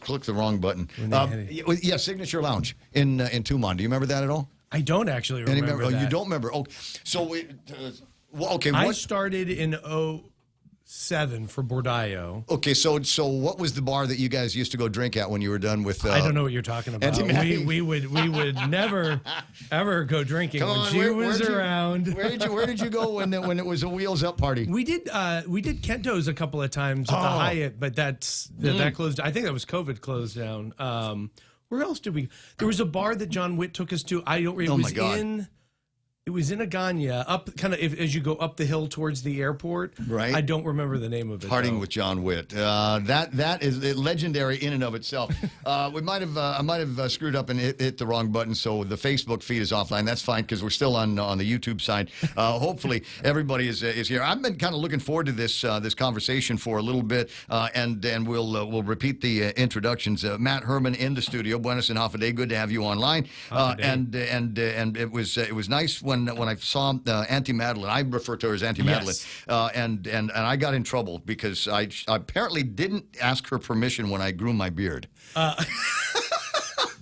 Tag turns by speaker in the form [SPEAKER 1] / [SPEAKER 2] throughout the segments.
[SPEAKER 1] clicked the wrong button. Yeah, Signature Lounge in Tumon. Do you remember that at all?
[SPEAKER 2] I don't actually remember that.
[SPEAKER 1] Oh, you don't remember? Oh, so okay.
[SPEAKER 2] I started in 07 for Bordeaux.
[SPEAKER 1] Okay, so what was the bar that you guys used to go drink at when you were done with?
[SPEAKER 2] I don't know what you're talking about. We would never ever go drinking when she was around.
[SPEAKER 1] Where did you go when it was a Wheels Up party?
[SPEAKER 2] We did Kento's a couple of times at the Hyatt, but that closed. I think that was COVID closed down. Where else did we? There was a bar that John Witt took us to. I don't. It was in Agana, up kind of as you go up the hill towards the airport.
[SPEAKER 1] Right.
[SPEAKER 2] I don't remember the name of it.
[SPEAKER 1] Partying with John Witt. That is legendary in and of itself. I might have screwed up and hit the wrong button, so the Facebook feed is offline. That's fine because we're still on the YouTube side. Hopefully everybody is here. I've been kind of looking forward to this conversation for a little bit, and we'll repeat the introductions. Matt Herman in the studio. Buenos and half a day. Good to have you online. And it was nice when I saw Auntie Madeline. I refer to her as Auntie Madeline. And I got in trouble because I apparently didn't ask her permission when I grew my beard.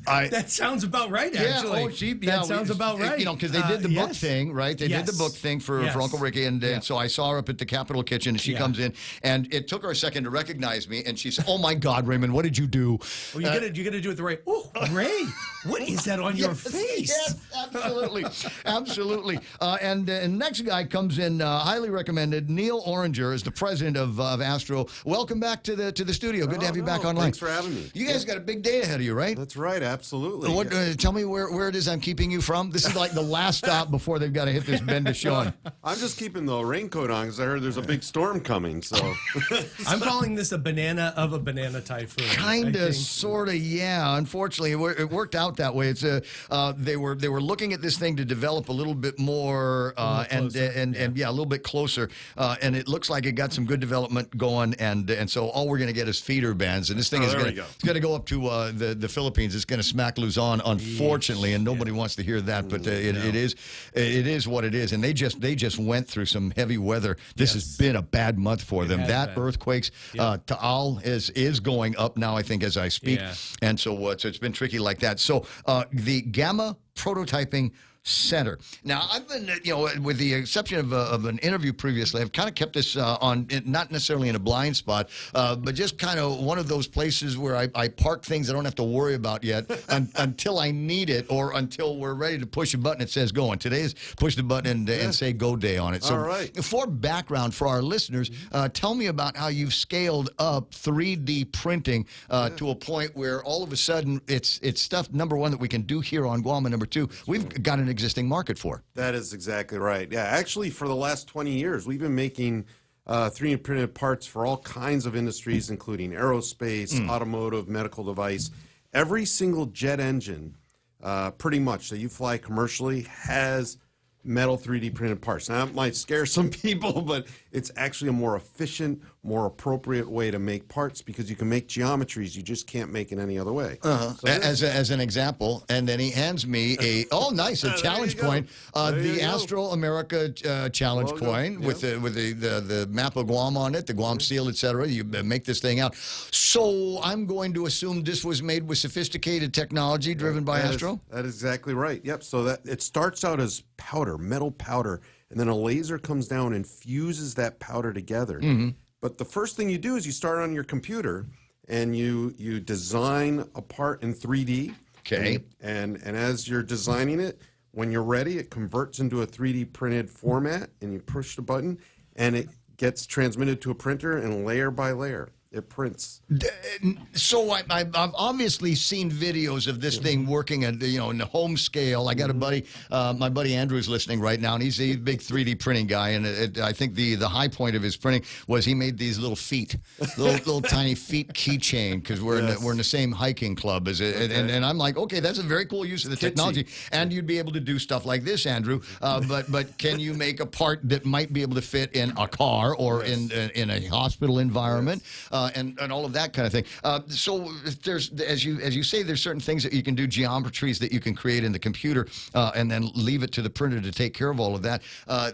[SPEAKER 2] That sounds about right, actually. That sounds about right.
[SPEAKER 1] You know, because they did the book thing, right? They did the book thing for Uncle Ricky, and so I saw her up at the Capitol kitchen, and she comes in, and it took her a second to recognize me, and she said, "Oh my God, Raymond, what did you do?"
[SPEAKER 2] Well, you gotta do it the right. Oh, Ray, what is that on your face?
[SPEAKER 1] Yes, absolutely, absolutely. And next guy comes in, highly recommended. Neil Oranger is the president of Astro. Welcome back to the studio. Good to have you back online.
[SPEAKER 3] Thanks for having me.
[SPEAKER 1] You guys got a big day ahead of you, right?
[SPEAKER 3] That's right. Absolutely.
[SPEAKER 1] Tell me where it is I'm keeping you from. This is like the last stop before they've got to hit this bend to Sean.
[SPEAKER 3] I'm just keeping the raincoat on because I heard there's a big storm coming. So
[SPEAKER 2] I'm calling this a banana typhoon.
[SPEAKER 1] Kind of, sort of, yeah. Unfortunately, it worked out that way. It's they were looking at this thing to develop a little bit more a little bit closer, and it looks like it got some good development going. And so all we're going to get is feeder bands, and this thing is going to go up to the Philippines. It's going to smack Luzon, unfortunately, and nobody wants to hear that. But it is what it is, and they just went through some heavy weather. This has been a bad month for them. That earthquakes, Taal is going up now, I think, as I speak, and so it's been tricky like that. So the Gamma Prototyping Center. Now, I've been, with the exception of an interview previously, I've kind of kept this on, not necessarily in a blind spot, but just kind of one of those places where I park things I don't have to worry about yet until I need it or until we're ready to push a button that says go. And today's push the button and say go day on it. So,
[SPEAKER 3] all right.
[SPEAKER 1] For background for our listeners, tell me about how you've scaled up 3D printing to a point where all of a sudden it's stuff, number one, that we can do here on Guam, and number two, we've got an existing market for.
[SPEAKER 3] That is exactly right. Yeah, actually, for the last 20 years, we've been making 3D printed parts for all kinds of industries, including aerospace, automotive, medical device. Every single jet engine, pretty much, that you fly commercially has metal 3D printed parts. Now, that might scare some people, but it's actually a more efficient, more appropriate way to make parts because you can make geometries you just can't make in any other way.
[SPEAKER 1] So as an example, and then he hands me a challenge coin, the Astro America challenge coin with the map of Guam on it, the Guam seal, etc. You make this thing out. So I'm going to assume this was made with sophisticated technology driven by Astro?
[SPEAKER 3] That is exactly right. Yep. So that it starts out as powder, metal powder, and then a laser comes down and fuses that powder together. But the first thing you do is you start on your computer and you design a part in 3D.
[SPEAKER 1] Okay.
[SPEAKER 3] And as you're designing it, when you're ready, it converts into a 3D printed format, and you push the button, and it gets transmitted to a printer, and layer by layer, it prints.
[SPEAKER 1] So I've obviously seen videos of this thing working at in the home scale. I got a buddy, my buddy Andrew's listening right now, and he's a big 3D printing guy. And I think the high point of his printing was he made these little feet, little tiny feet keychain, because we're in the same hiking club as it. And I'm like, okay, that's a very cool use of the technology, and you'd be able to do stuff like this, Andrew. But can you make a part that might be able to fit in a car or in a hospital environment? and all of that kind of thing. So there's, as you say, there's certain things that you can do, geometries that you can create in the computer, and then leave it to the printer to take care of all of that.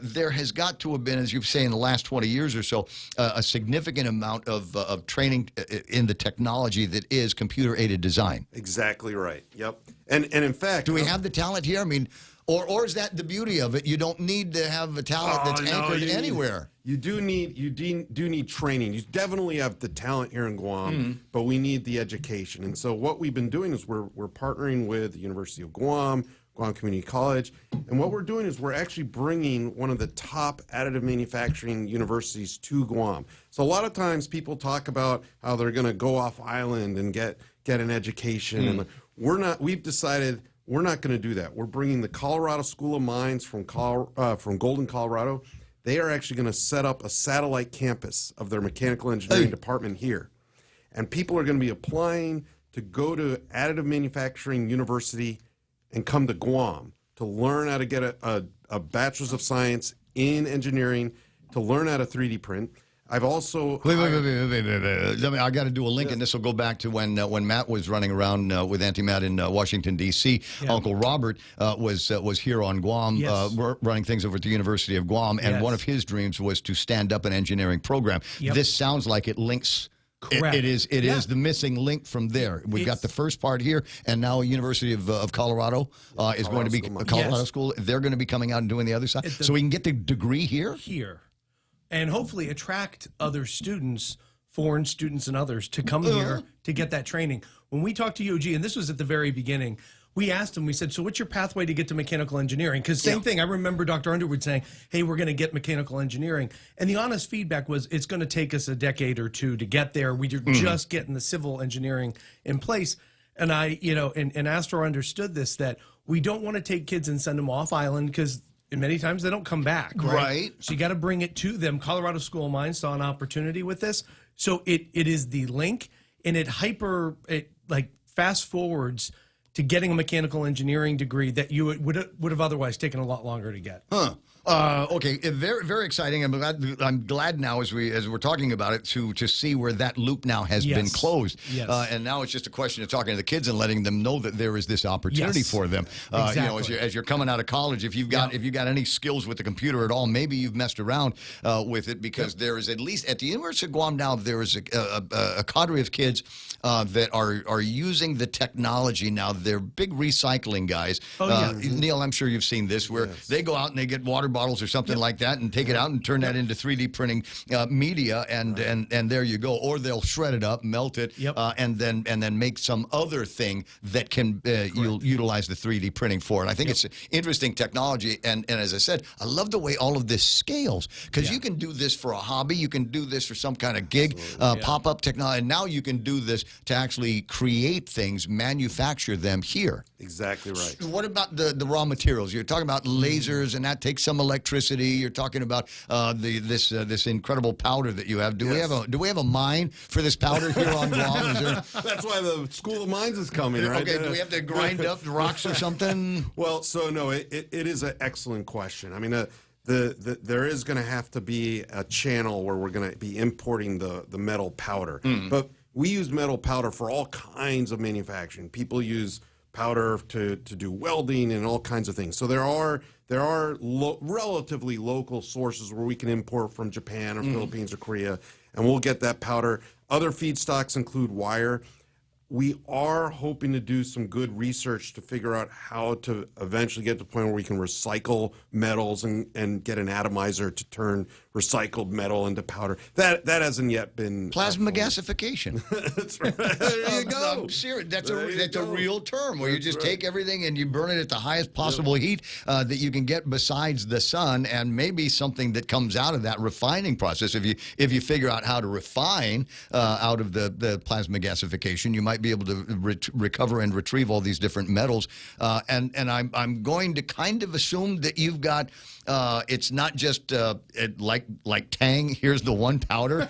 [SPEAKER 1] There has got to have been, as you say, in the last 20 years or so, a significant amount of training in the technology that is computer-aided design.
[SPEAKER 3] Exactly right. Yep. And in fact,
[SPEAKER 1] do we have the talent here? I mean, or is that the beauty of it? You don't need to have a talent that's anchored anywhere.
[SPEAKER 3] You do need training. You definitely have the talent here in Guam, but we need the education. And so what we've been doing is we're partnering with the University of Guam, Guam Community College, and what we're doing is we're actually bringing one of the top additive manufacturing universities to Guam. So a lot of times people talk about how they're going to go off island and get an education, and we've decided we're not going to do that. We're bringing the Colorado School of Mines from Golden, Colorado. They are actually going to set up a satellite campus of their mechanical engineering department here. And people are going to be applying to go to Additive Manufacturing University and come to Guam to learn how to get a Bachelor's of Science in Engineering, to learn how to 3D print. I've also
[SPEAKER 1] wait. I got to do a link, and this will go back to when Matt was running around with Auntie Matt in Washington D.C. Yeah. Uncle Robert was here on Guam, running things over at the University of Guam, and one of his dreams was to stand up an engineering program. This sounds like it links.
[SPEAKER 2] Correct.
[SPEAKER 1] It is the missing link from there. We've got the first part here, and now University of Colorado is going to be Colorado School. They're going to be coming out and doing the other side, so we can get the degree here.
[SPEAKER 2] And hopefully attract other students, foreign students and others, to come here to get that training. When we talked to UOG, and this was at the very beginning, we asked them, we said, so what's your pathway to get to mechanical engineering? Because same thing, I remember Dr. Underwood saying, hey, we're going to get mechanical engineering. And the honest feedback was, it's going to take us a decade or two to get there. We're just getting the civil engineering in place. And and Astro understood this, that we don't want to take kids and send them off island because many times they don't come back, right? So you got to bring it to them. Colorado School of Mines saw an opportunity with this. So it is the link, and it fast forwards to getting a mechanical engineering degree that you would have otherwise taken a lot longer to get.
[SPEAKER 1] Okay, very, very exciting. I'm glad now as we're talking about it to see where that loop now has been closed. And now it's just a question of talking to the kids and letting them know that there is this opportunity for them.
[SPEAKER 2] Exactly.
[SPEAKER 1] As you're coming out of college, if you've got any skills with the computer at all, maybe you've messed around with it, because there is, at least at the University of Guam now, there is a cadre of kids that are using the technology now. They're big recycling guys. Neil, I'm sure you've seen this, where they go out and they get water bottles or something like that and take it out and turn that into 3D printing media, and there you go. Or they'll shred it up, melt it, and then make some other thing that can you'll utilize the 3D printing for. And I think it's interesting technology. And as I said, I love the way all of this scales, because you can do this for a hobby, you can do this for some kind of gig, pop-up technology, and now you can do this to actually create things, manufacture them here.
[SPEAKER 3] Exactly right.
[SPEAKER 1] What about the raw materials? You're talking about lasers, and that takes some electricity. You're talking about this incredible powder that you have. Do we have a mine for this powder here on Guam?
[SPEAKER 3] That's why the School of Mines is coming, right?
[SPEAKER 1] Okay, do we have to grind up the rocks or something?
[SPEAKER 3] Well, so no, it is an excellent question. I mean, there is going to have to be a channel where we're going to be importing the metal powder. But we use metal powder for all kinds of manufacturing. People use powder to do welding and all kinds of things. So there are relatively local sources where we can import from Japan or Philippines or Korea, and we'll get that powder. Other feedstocks include wire. We are hoping to do some good research to figure out how to eventually get to the point where we can recycle metals and get an atomizer to turn recycled metal into powder. That hasn't yet been
[SPEAKER 1] plasma gasification.
[SPEAKER 3] That's right. There you go.
[SPEAKER 1] I'm serious. That's a real term where you just take everything and you burn it at the highest possible heat that you can get besides the sun, and maybe something that comes out of that refining process. If you figure out how to refine out of the plasma gasification, you might be able to recover and retrieve all these different metals. And I'm going to kind of assume that you've got it's not just like Tang. Here's the one powder,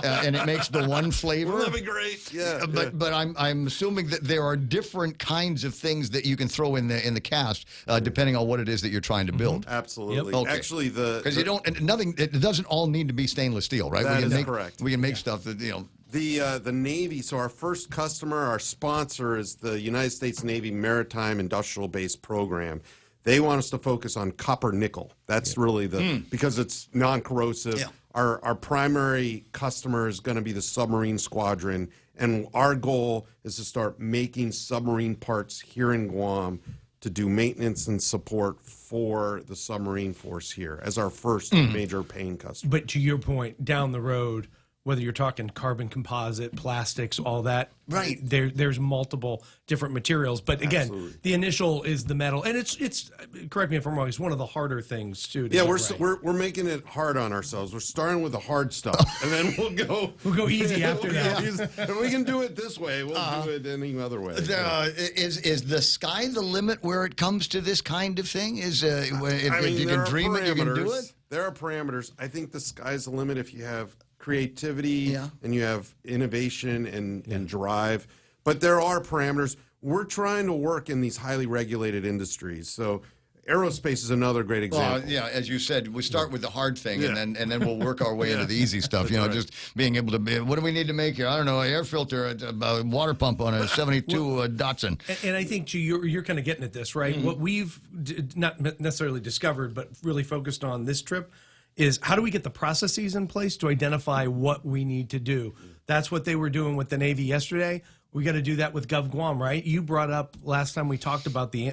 [SPEAKER 1] and it makes the one flavor.
[SPEAKER 3] That'd be great. Yeah.
[SPEAKER 1] But I'm assuming that there are different kinds of things that you can throw in the cast depending on what it is that you're trying to build.
[SPEAKER 3] Absolutely.
[SPEAKER 1] Okay.
[SPEAKER 3] Actually,
[SPEAKER 1] because it doesn't all need to be stainless steel, right?
[SPEAKER 3] That is correct.
[SPEAKER 1] We can make stuff that
[SPEAKER 3] The Navy, so our first customer, our sponsor is the United States Navy Maritime Industrial Base Program. They want us to focus on copper nickel. That's really because it's non-corrosive.
[SPEAKER 1] Yeah.
[SPEAKER 3] Our primary customer is going to be the submarine squadron, and our goal is to start making submarine parts here in Guam to do maintenance and support for the submarine force here as our first major paying customer.
[SPEAKER 2] But to your point, down the road, whether you're talking carbon composite, plastics, all that,
[SPEAKER 1] right?
[SPEAKER 2] There's multiple different materials. But again, the initial is the metal, and it's correct me if I'm wrong. It's one of the harder things too.
[SPEAKER 3] Yeah, we're making it hard on ourselves. We're starting with the hard stuff, and then we'll go
[SPEAKER 2] easy after that.
[SPEAKER 3] If we can do it this way, we'll do it any other way.
[SPEAKER 1] Is the sky the limit where it comes to this kind of thing? If you can dream it, you can do it.
[SPEAKER 3] There are parameters. I think the sky's the limit if you have creativity and you have innovation and drive. But there are parameters. We're trying to work in these highly regulated industries. So aerospace is another great example.
[SPEAKER 1] Well, yeah, as you said, we start with the hard thing, and then we'll work our way into the easy stuff. Just being able to what do we need to make here? I don't know, an air filter, a water pump on a 72 Datsun.
[SPEAKER 2] And I think you're kind of getting at this, right? What we've not necessarily discovered, but really focused on this trip is how do we get the processes in place to identify what we need to do? That's what they were doing with the Navy yesterday. We got to do that with Gov Guam, right? You brought up last time we talked about the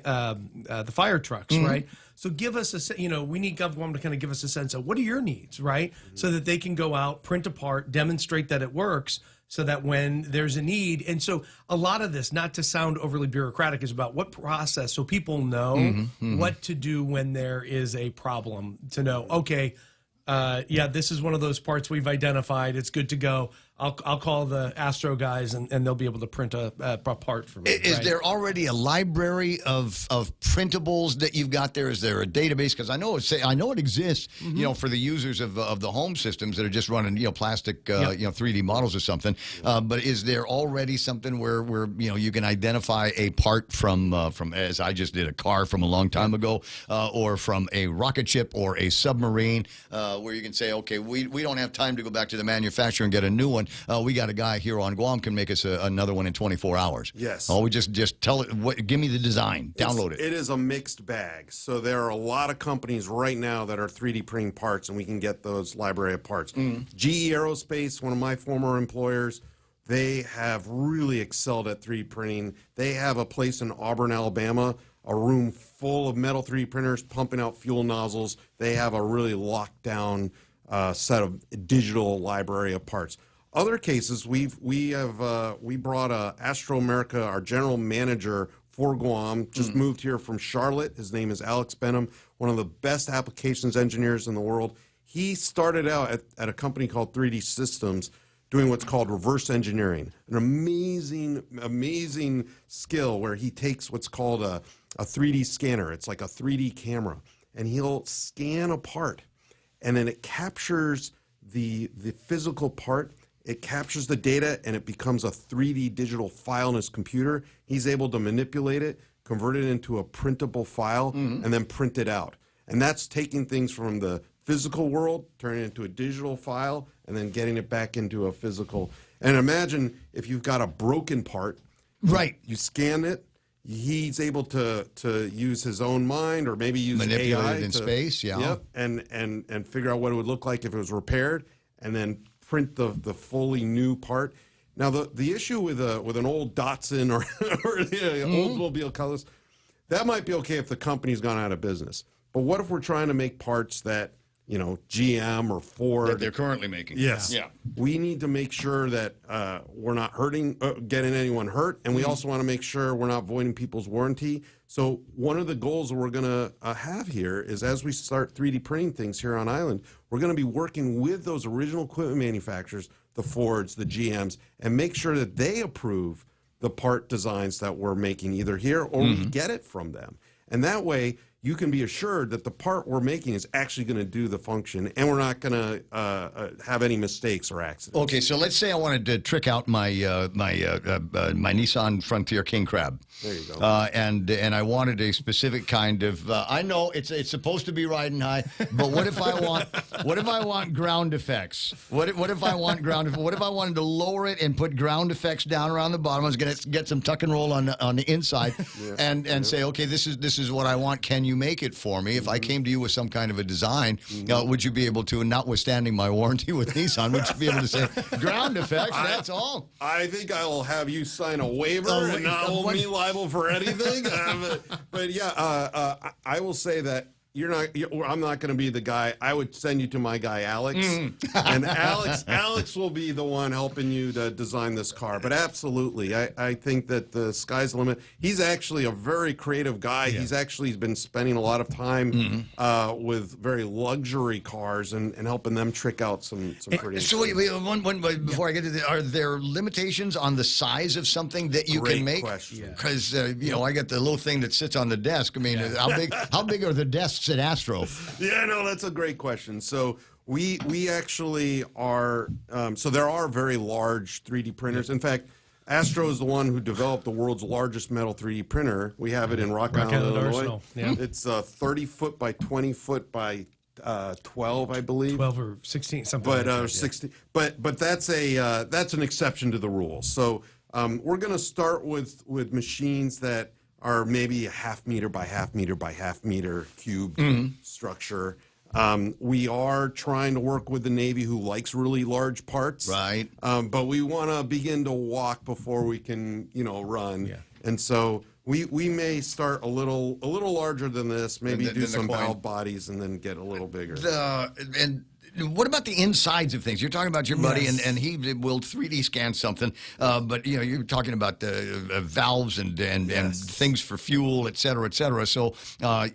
[SPEAKER 2] fire trucks, right? So give us we need Gov Guam to kind of give us a sense of what are your needs, right? So that they can go out, print a part, demonstrate that it works, so that when there's a need, and so a lot of this, not to sound overly bureaucratic, is about what process, so people know what to do when there is a problem, to know, okay, this is one of those parts we've identified. It's good to go. I'll call the Astro guys, and they'll be able to print a part for me.
[SPEAKER 1] Is there already a library of printables that you've got there? Is there a database? Because I know it exists. For the users of the home systems that are just running plastic 3D models or something. But is there already something where you can identify a part from as I just did, a car from a long time ago, or from a rocket ship or a submarine, where you can say, okay, we don't have time to go back to the manufacturer and get a new one. We got a guy here on Guam can make us another one in 24 hours.
[SPEAKER 3] Yes.
[SPEAKER 1] Oh, we just tell it. Give me the design. Download it.
[SPEAKER 3] It is a mixed bag. So there are a lot of companies right now that are 3D printing parts, and we can get those library of parts. GE Aerospace, one of my former employers, they have really excelled at 3D printing. They have a place in Auburn, Alabama, a room full of metal 3D printers pumping out fuel nozzles. They have a really locked down set of digital library of parts. Other cases, we brought Astro America, our general manager for Guam, just moved here from Charlotte. His name is Alex Benham, one of the best applications engineers in the world. He started out at a company called 3D Systems doing what's called reverse engineering, an amazing skill where he takes what's called a 3D scanner. It's like a 3D camera, and he'll scan a part, and then it captures the physical part. It captures the data, and it becomes a 3D digital file in his computer. He's able to manipulate it, convert it into a printable file, and then print it out. And that's taking things from the physical world, turning it into a digital file, and then getting it back into a physical. And imagine if you've got a broken part.
[SPEAKER 1] Right.
[SPEAKER 3] You scan it. He's able to use his own mind, or maybe use
[SPEAKER 1] manipulate
[SPEAKER 3] AI
[SPEAKER 1] it in space. Yeah.
[SPEAKER 3] Yep. And figure out what it would look like if it was repaired, and then print the fully new part. Now the issue with an old Datsun or Oldsmobile colors, that might be okay if the company's gone out of business. But what if we're trying to make parts that GM or Ford
[SPEAKER 1] that they're currently making?
[SPEAKER 3] Yes.
[SPEAKER 1] Yeah.
[SPEAKER 3] We need to make sure that we're not getting anyone hurt, and we also want to make sure we're not voiding people's warranty. So one of the goals that we're going to have here is, as we start 3D printing things here on island, we're going to be working with those original equipment manufacturers, the Fords, the GMs, and make sure that they approve the part designs that we're making either here or we get it from them. And that way, you can be assured that the part we're making is actually going to do the function, and we're not going to have any mistakes or accidents.
[SPEAKER 1] Okay, so let's say I wanted to trick out my my Nissan Frontier King Crab.
[SPEAKER 3] There you go.
[SPEAKER 1] And I wanted a specific kind of. I know it's supposed to be riding high, but what if I want ground effects? What if I want ground? What if I wanted to lower it and put ground effects down around the bottom? I was going to get some tuck and roll on the inside, and say, okay, this is what I want. Can you make it for me? If I came to you with some kind of a design, would you be able to, notwithstanding my warranty with Nissan, would you be able to say ground effects? That's all.
[SPEAKER 3] I think I will have you sign a waiver and not hold me liable for anything. But yeah, I will say that. I'm not going to be the guy. I would send you to my guy, Alex. And Alex will be the one helping you to design this car. But absolutely, I think that the sky's the limit. He's actually a very creative guy. Yeah. He's been spending a lot of time with very luxury cars and helping them trick out some pretty.
[SPEAKER 1] So before I get to are there limitations on the size of something that you can make? Because I got the little thing that sits on the desk. I mean, how big are the desks at Astro?
[SPEAKER 3] Yeah, no, that's a great question. So we actually are. So there are very large 3D printers. In fact, Astro is the one who developed the world's largest metal 3D printer. We have it in Rock Island, Illinois. Yeah. It's 30 foot by 20 foot by 12, I believe.
[SPEAKER 2] 12 or 16, something.
[SPEAKER 3] But
[SPEAKER 2] like that,
[SPEAKER 3] 60. But that's an exception to the rule. So we're going to start with machines that are maybe a half meter by half meter by half meter cubed structure. We are trying to work with the Navy, who likes really large parts.
[SPEAKER 1] Right.
[SPEAKER 3] But we want to begin to walk before we can, run. Yeah. And so we may start a little larger than this, maybe do some valve bodies, and then get a little bigger.
[SPEAKER 1] What about the insides of things? You're talking about your buddy, and he will 3D scan something, but you're talking about the valves and things for fuel, et cetera, et cetera. So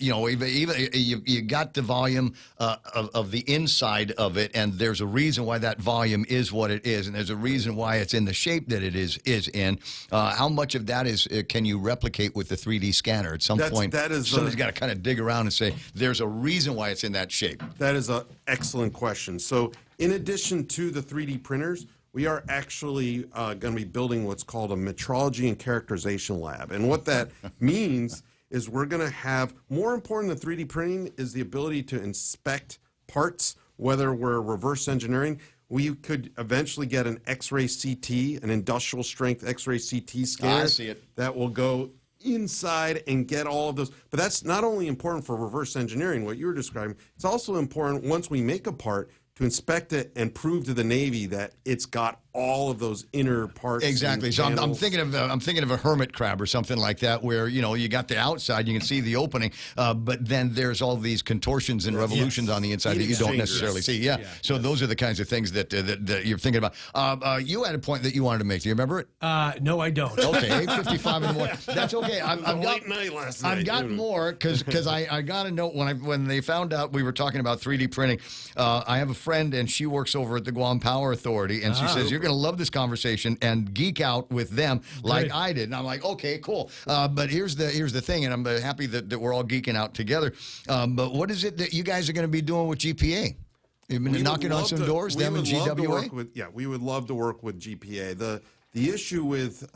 [SPEAKER 1] even you got the volume of the inside of it, and there's a reason why that volume is what it is, and there's a reason why it's in the shape that it is in. How much of that can you replicate with the 3D scanner? At some point, somebody's got to kind of dig around and say, there's a reason why it's in that shape.
[SPEAKER 3] That is an excellent question. So in addition to the 3D printers, we are actually going to be building what's called a metrology and characterization lab. And what that means is we're going to have, more important than 3D printing, is the ability to inspect parts, whether we're reverse engineering. We could eventually get an X-ray CT, an industrial strength X-ray CT scanner.
[SPEAKER 1] I see it.
[SPEAKER 3] That will go inside and get all of those. But that's not only important for reverse engineering, what you were describing, it's also important once we make a part to inspect it and prove to the Navy that it's got all of those inner parts.
[SPEAKER 1] Exactly. So I'm thinking of a hermit crab or something like that, where you got the outside, you can see the opening, but then there's all these contortions and revolutions on the inside that you don't necessarily see. Yeah. So those are the kinds of things that you're thinking about. You had a point that you wanted to make. Do you remember it?
[SPEAKER 2] No, I don't.
[SPEAKER 1] Okay, 8:55 in the morning. That's okay.
[SPEAKER 3] I've
[SPEAKER 1] got more because I got a note when they found out we were talking about 3D printing. I have a friend, and she works over at the Guam Power Authority, and she says, you're going to love this conversation and geek out with them like I did. And I'm like, okay, cool. But here's the thing, and I'm happy that we're all geeking out together. But what is it that you guys are going to be doing with GPA? You've been knocking on some doors, them and GWA?
[SPEAKER 3] We would love to work with GPA. The issue with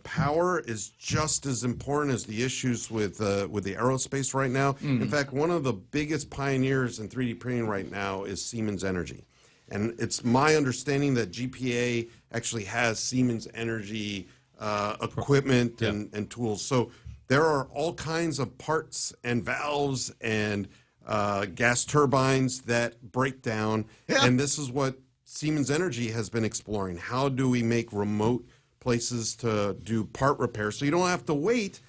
[SPEAKER 3] power is just as important as the issues with the aerospace right now. In fact, one of the biggest pioneers in 3D printing right now is Siemens Energy. And it's my understanding that GPA actually has Siemens Energy equipment and tools. So there are all kinds of parts and valves and gas turbines that break down. Yeah. And this is what Siemens Energy has been exploring. How do we make remote places to do part repair so you don't have to wait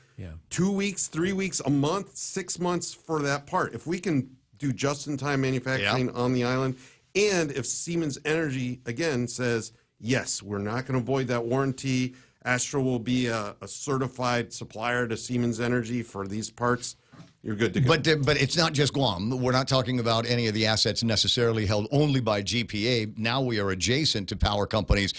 [SPEAKER 3] 2 weeks, 3 weeks, a month, 6 months for that part? If we can do just-in-time manufacturing on the island, and if Siemens Energy, again, says, yes, we're not going to void that warranty, Astro will be a certified supplier to Siemens Energy for these parts, you're good to go.
[SPEAKER 1] But it's not just Guam. We're not talking about any of the assets necessarily held only by GPA. Now we are adjacent to power companies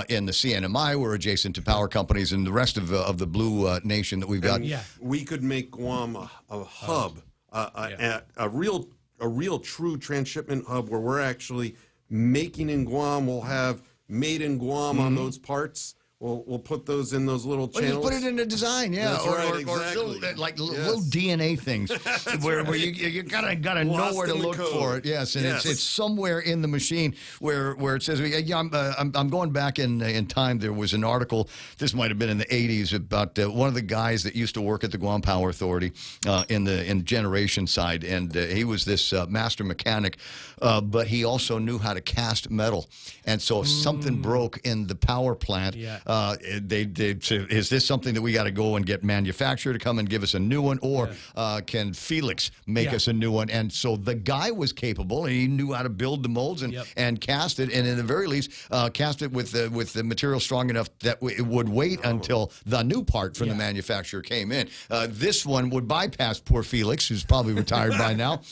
[SPEAKER 1] in the CNMI. We're adjacent to power companies in the rest of the blue nation that we've got.
[SPEAKER 3] And we could make Guam a hub, a real true transshipment hub where we're actually making in Guam. We'll have made in Guam on those parts. We'll put those in those little channels.
[SPEAKER 1] Just put it in a design,
[SPEAKER 3] That's right, exactly.
[SPEAKER 1] Little DNA things where you gotta know where to look for it. Yes, and it's somewhere in the machine where it says. I'm going back in time. There was an article. This might have been in the 80s about one of the guys that used to work at the Guam Power Authority in generation side, and he was this master mechanic, but he also knew how to cast metal, and so if something broke in the power plant. They say, is this something that we got to go and get manufacturer to come and give us a new one, or can Felix make us a new one? And so the guy was capable, and he knew how to build the molds and cast it, and in the very least, cast it with the material strong enough that it would wait until the new part from the manufacturer came in. This one would bypass poor Felix, who's probably retired by now,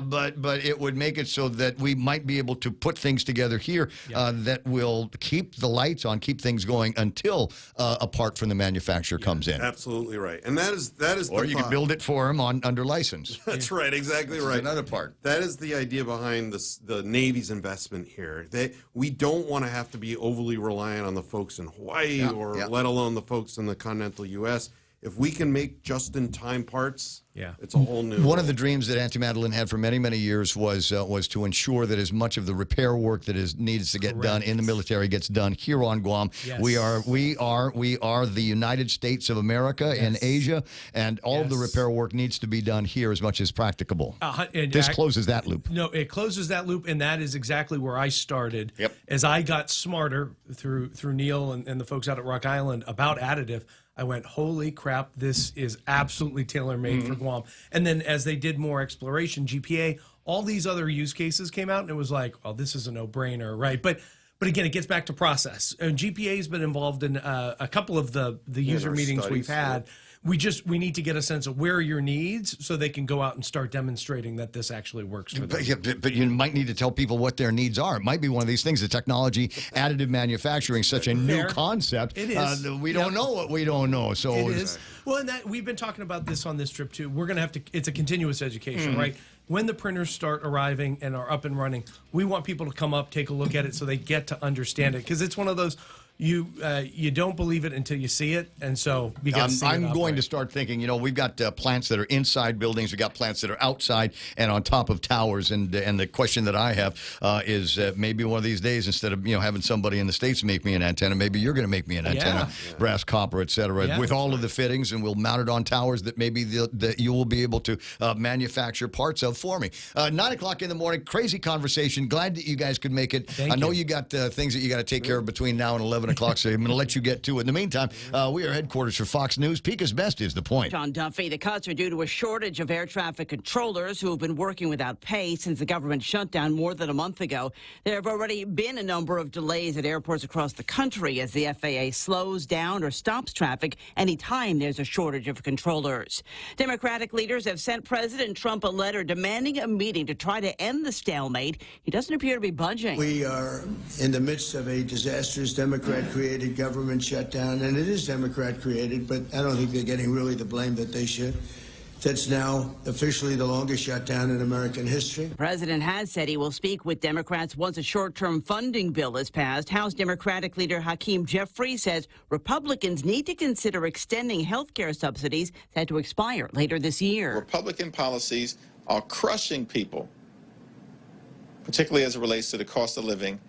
[SPEAKER 1] but it would make it so that we might be able to put things together here that will keep the lights on, keep things going until a part from the manufacturer comes in.
[SPEAKER 3] Absolutely right, and that is
[SPEAKER 1] or you can build it for him under license.
[SPEAKER 3] That's right, exactly right.
[SPEAKER 1] Another part.
[SPEAKER 3] That is the idea behind the Navy's investment here. We don't want to have to be overly reliant on the folks in Hawaii or let alone the folks in the continental U.S. If we can make just-in-time parts, it's a whole new.
[SPEAKER 1] One of the dreams that Auntie Madeline had for many, many years was to ensure that as much of the repair work that needs to get done in the military gets done here on Guam. Yes. We are the United States of America in Asia, and all of the repair work needs to be done here as much as practicable. This closes that loop.
[SPEAKER 2] No, it closes that loop, and that is exactly where I started. As I got smarter through Neil and the folks out at Rock Island about additive, I went, holy crap, this is absolutely tailor-made for Guam. And then as they did more exploration, GPA, all these other use cases came out, and it was like, oh, this is a no-brainer, right? But again, it gets back to process. And GPA has been involved in a couple of the user meetings we've had. We need to get a sense of where are your needs so they can go out and start demonstrating that this actually works for them.
[SPEAKER 1] But you might need to tell people what their needs are. It might be one of these things. The technology, additive manufacturing, such a new concept.
[SPEAKER 2] It is.
[SPEAKER 1] We don't know what we don't know. So
[SPEAKER 2] it is. Well, and we've been talking about this on this trip too. We're going to have to. It's a continuous education, right? When the printers start arriving and are up and running, we want people to come up, take a look at it, so they get to understand it. Because it's one of those. You don't believe it until you see it, and so you got to see it.
[SPEAKER 1] I'm going to start thinking. We've got plants that are inside buildings. We've got plants that are outside and on top of towers. And the question that I have is maybe one of these days, instead of having somebody in the States make me an antenna, maybe you're going to make me an antenna, brass, copper, etc., with all of the fittings, and we'll mount it on towers that maybe that you will be able to manufacture parts of for me. 9 o'clock in the morning, crazy conversation. Glad that you guys could make it. I know you got things that you got to take care of between now and 11 o'clock, so I'm going to let you get to it. In the meantime, we are headquarters for Fox News. Pika's Best is the point.
[SPEAKER 4] John Duffy, the cuts are due to a shortage of air traffic controllers who have been working without pay since the government shut down more than a month ago. There have already been a number of delays at airports across the country as the FAA slows down or stops traffic anytime there's a shortage of controllers. Democratic leaders have sent President Trump a letter demanding a meeting to try to end the stalemate. He doesn't appear to be budging.
[SPEAKER 5] We are in the midst of a disastrous Democrat-created government shutdown, and it is Democrat-created, but I don't think they're getting really the blame that they should. That's now officially the longest shutdown in American history.
[SPEAKER 4] The president has said he will speak with Democrats once a short-term funding bill is passed. House Democratic leader Hakeem Jeffries says Republicans need to consider extending health care subsidies set to expire later this year.
[SPEAKER 6] Republican policies are crushing people, particularly as it relates to the cost of living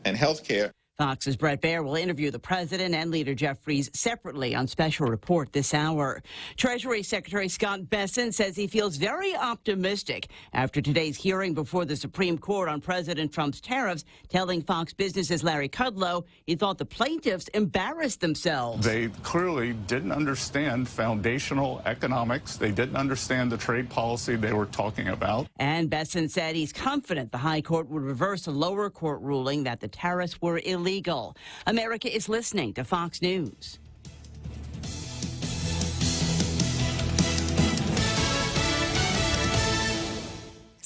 [SPEAKER 6] and health care.
[SPEAKER 4] Fox's Brett Baer will interview the president and Leader Jeffries separately on Special Report this hour. Treasury Secretary Scott Bessent says he feels very optimistic after today's hearing before the Supreme Court on President Trump's tariffs, telling Fox Business's Larry Kudlow he thought the plaintiffs embarrassed themselves.
[SPEAKER 7] They clearly didn't understand foundational economics. They didn't understand the trade policy they were talking about.
[SPEAKER 4] And Bessent said he's confident the High Court would reverse a lower court ruling that the tariffs were illegal. America is listening to Fox News.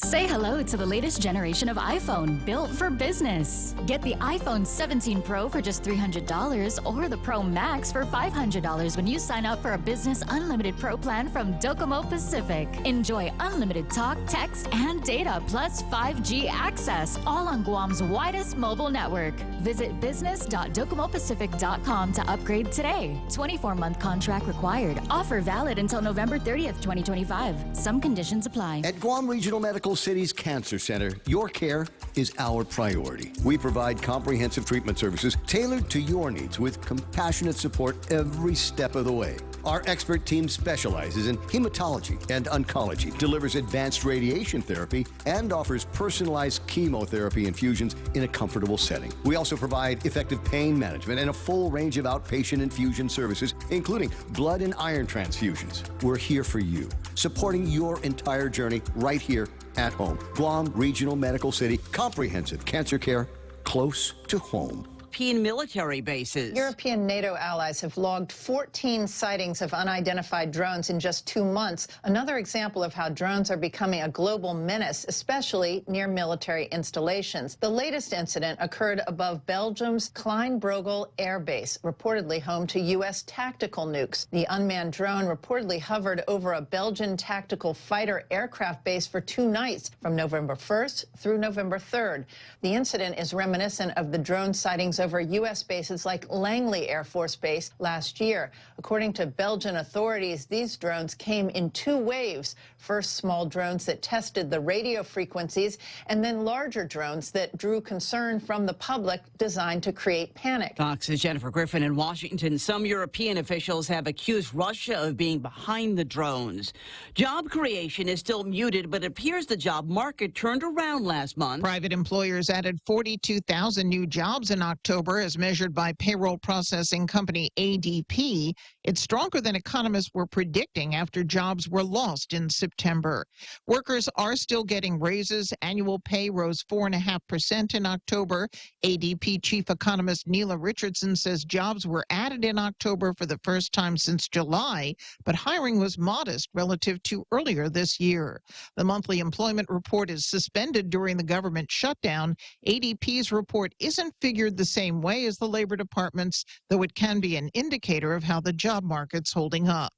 [SPEAKER 8] Say hello to the latest generation of iPhone built for business. Get the iPhone 17 Pro for just $300 or the Pro Max for $500 when you sign up for a business unlimited Pro plan from Docomo Pacific. Enjoy unlimited talk, text, and data plus 5G access, all on Guam's widest mobile network. Visit business.docomopacific.com to upgrade today. 24-month contract required. Offer valid until November 30th, 2025. Some conditions apply.
[SPEAKER 1] At Guam Regional Medical City's Cancer Center, your care is our priority. We provide comprehensive treatment services tailored to your needs with compassionate support every step of the way. Our expert team specializes in hematology and oncology, delivers advanced radiation therapy, and offers personalized chemotherapy infusions in a comfortable setting. We also provide effective pain management and a full range of outpatient infusion services, including blood and iron transfusions. We're here for you, supporting your entire journey right here at home. Guam Regional Medical City, comprehensive cancer care close to home.
[SPEAKER 4] European military bases.
[SPEAKER 9] European NATO allies have logged 14 sightings of unidentified drones in just 2 months. Another example of how drones are becoming a global menace, especially near military installations. The latest incident occurred above Belgium's Klein-Brogel Air Base, reportedly home to U.S. tactical nukes. The unmanned drone reportedly hovered over a Belgian tactical fighter aircraft base for 2 nights, from November 1st through November 3rd. The incident is reminiscent of the drone sightings over U.S. bases like Langley Air Force Base last year. According to Belgian authorities, these drones came in 2 waves. First, small drones that tested the radio frequencies, and then larger drones that drew concern from the public, designed to create panic.
[SPEAKER 4] Fox's Jennifer Griffin in Washington. Some European officials have accused Russia of being behind the drones. Job creation is still muted, but it appears the job market turned around last month.
[SPEAKER 10] Private employers added 42,000 new jobs in October, as measured by payroll processing company ADP. It's stronger than economists were predicting after jobs were lost in September. Workers are still getting raises. Annual pay rose 4.5% in October. ADP chief economist Neela Richardson says jobs were added in October for the first time since July, but hiring was modest relative to earlier this year. The monthly employment report is suspended during the government shutdown. ADP's report isn't figured the same way as the Labor Department's, though it can be an indicator of how the job market's holding up.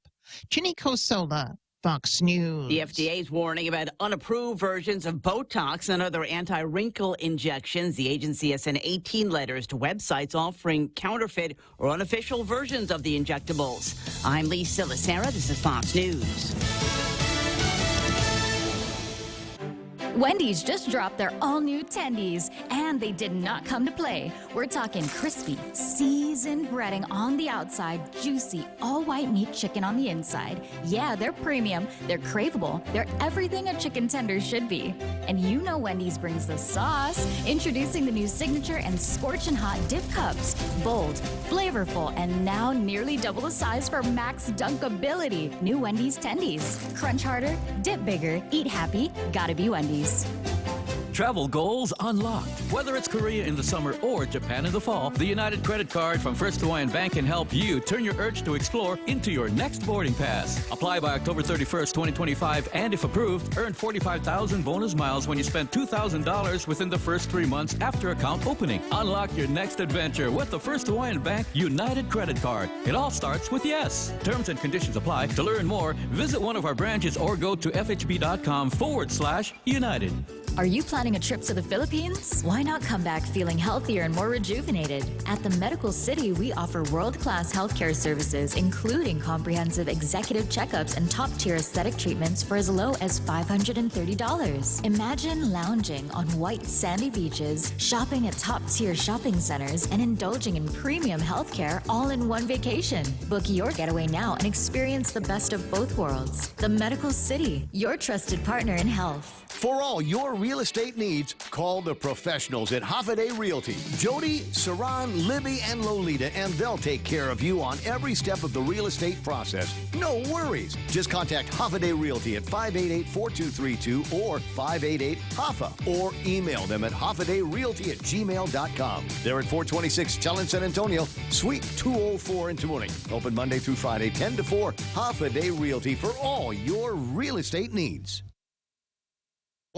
[SPEAKER 10] Ginny Cosola, Fox News.
[SPEAKER 4] The FDA is warning about unapproved versions of Botox and other anti-wrinkle injections. The agency has sent 18 letters to websites offering counterfeit or unofficial versions of the injectables. I'm Lee Silasera. This is Fox News.
[SPEAKER 8] Wendy's just dropped their all-new tendies, and they did not come to play. We're talking crispy, seasoned breading on the outside, juicy, all-white meat chicken on the inside. Yeah, they're premium, they're craveable, they're everything a chicken tender should be. And you know Wendy's brings the sauce. Introducing the new signature and scorching hot dip cups. Bold, flavorful, and now nearly double the size for max dunkability. New Wendy's tendies. Crunch harder, dip bigger, eat happy, gotta be Wendy's.
[SPEAKER 11] Travel goals unlocked. Whether it's Korea in the summer or Japan in the fall, the United Credit Card from First Hawaiian Bank can help you turn your urge to explore into your next boarding pass. Apply by October 31st, 2025, and if approved, earn 45,000 bonus miles when you spend $2,000 within the first 3 months after account opening. Unlock your next adventure with the First Hawaiian Bank United Credit Card. It all starts with yes. Terms and conditions apply. To learn more, visit one of our branches or go to fhb.com/United.
[SPEAKER 8] Are you planning a trip to the Philippines? Why not come back feeling healthier and more rejuvenated? At the Medical City, we offer world-class healthcare services, including comprehensive executive checkups and top-tier aesthetic treatments for as low as $530. Imagine lounging on white sandy beaches, shopping at top-tier shopping centers, and indulging in premium healthcare all in one vacation. Book your getaway now and experience the best of both worlds. The Medical City, your trusted partner in health.
[SPEAKER 1] For all your real estate needs, call the professionals at Hoffaday Realty. Jody, Saran, Libby, and Lolita, and they'll take care of you on every step of the real estate process. No worries. Just contact Hoffaday Realty at 588-4232 or 588-HOFFA or email them at hoffadayrealty@gmail.com. They're at 426 Challenge San Antonio, Suite 204 in Tamuning. Open Monday through Friday, 10 to 4. Hoffaday Realty for all your real estate needs.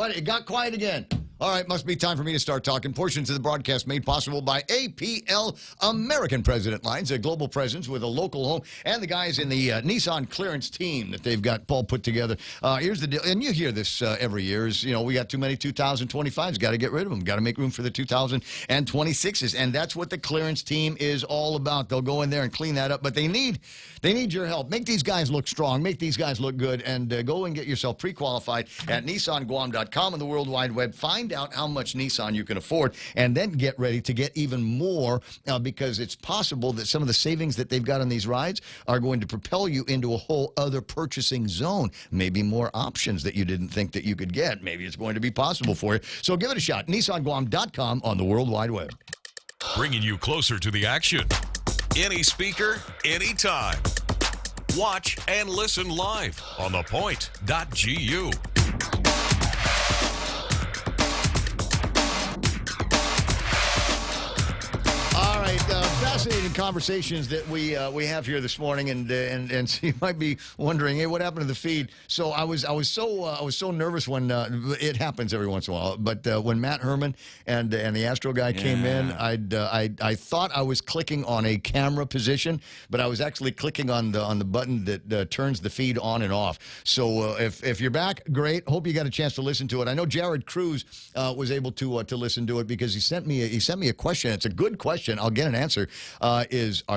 [SPEAKER 1] What? It got quiet again. All right, must be time for me to start talking. Portions of the broadcast made possible by APL American President Lines, a global presence with a local home, and the guys in the Nissan clearance team that they've got Paul put together. Here's the deal, and you hear this every year, is, we got too many 2025s, got to get rid of them, got to make room for the 2026s, and that's what the clearance team is all about. They'll go in there and clean that up, but they need your help. Make these guys look strong, make these guys look good, and go and get yourself pre-qualified at NissanGuam.com on the World Wide Web. Find out how much Nissan you can afford, and then get ready to get even more, because it's possible that some of the savings that they've got on these rides are going to propel you into a whole other purchasing zone. Maybe more options that you didn't think that you could get. Maybe it's going to be possible for you. So give it a shot. NissanGuam.com on the World Wide Web.
[SPEAKER 12] Bringing you closer to the action. Any speaker, anytime. Watch and listen live on thepoint.gu.
[SPEAKER 1] All right, fascinating conversations that we have here this morning, and so you might be wondering, hey, what happened to the feed? So I was so nervous when it happens every once in a while, but when Matt Herman and the Astro guy came in, I thought I was clicking on a camera position, but I was actually clicking on the button that turns the feed on and off. So if you're back, great. Hope you got a chance to listen to it. I know Jared Cruz was able to listen to it because he sent me a question. It's a good question. I'll get an answer. Are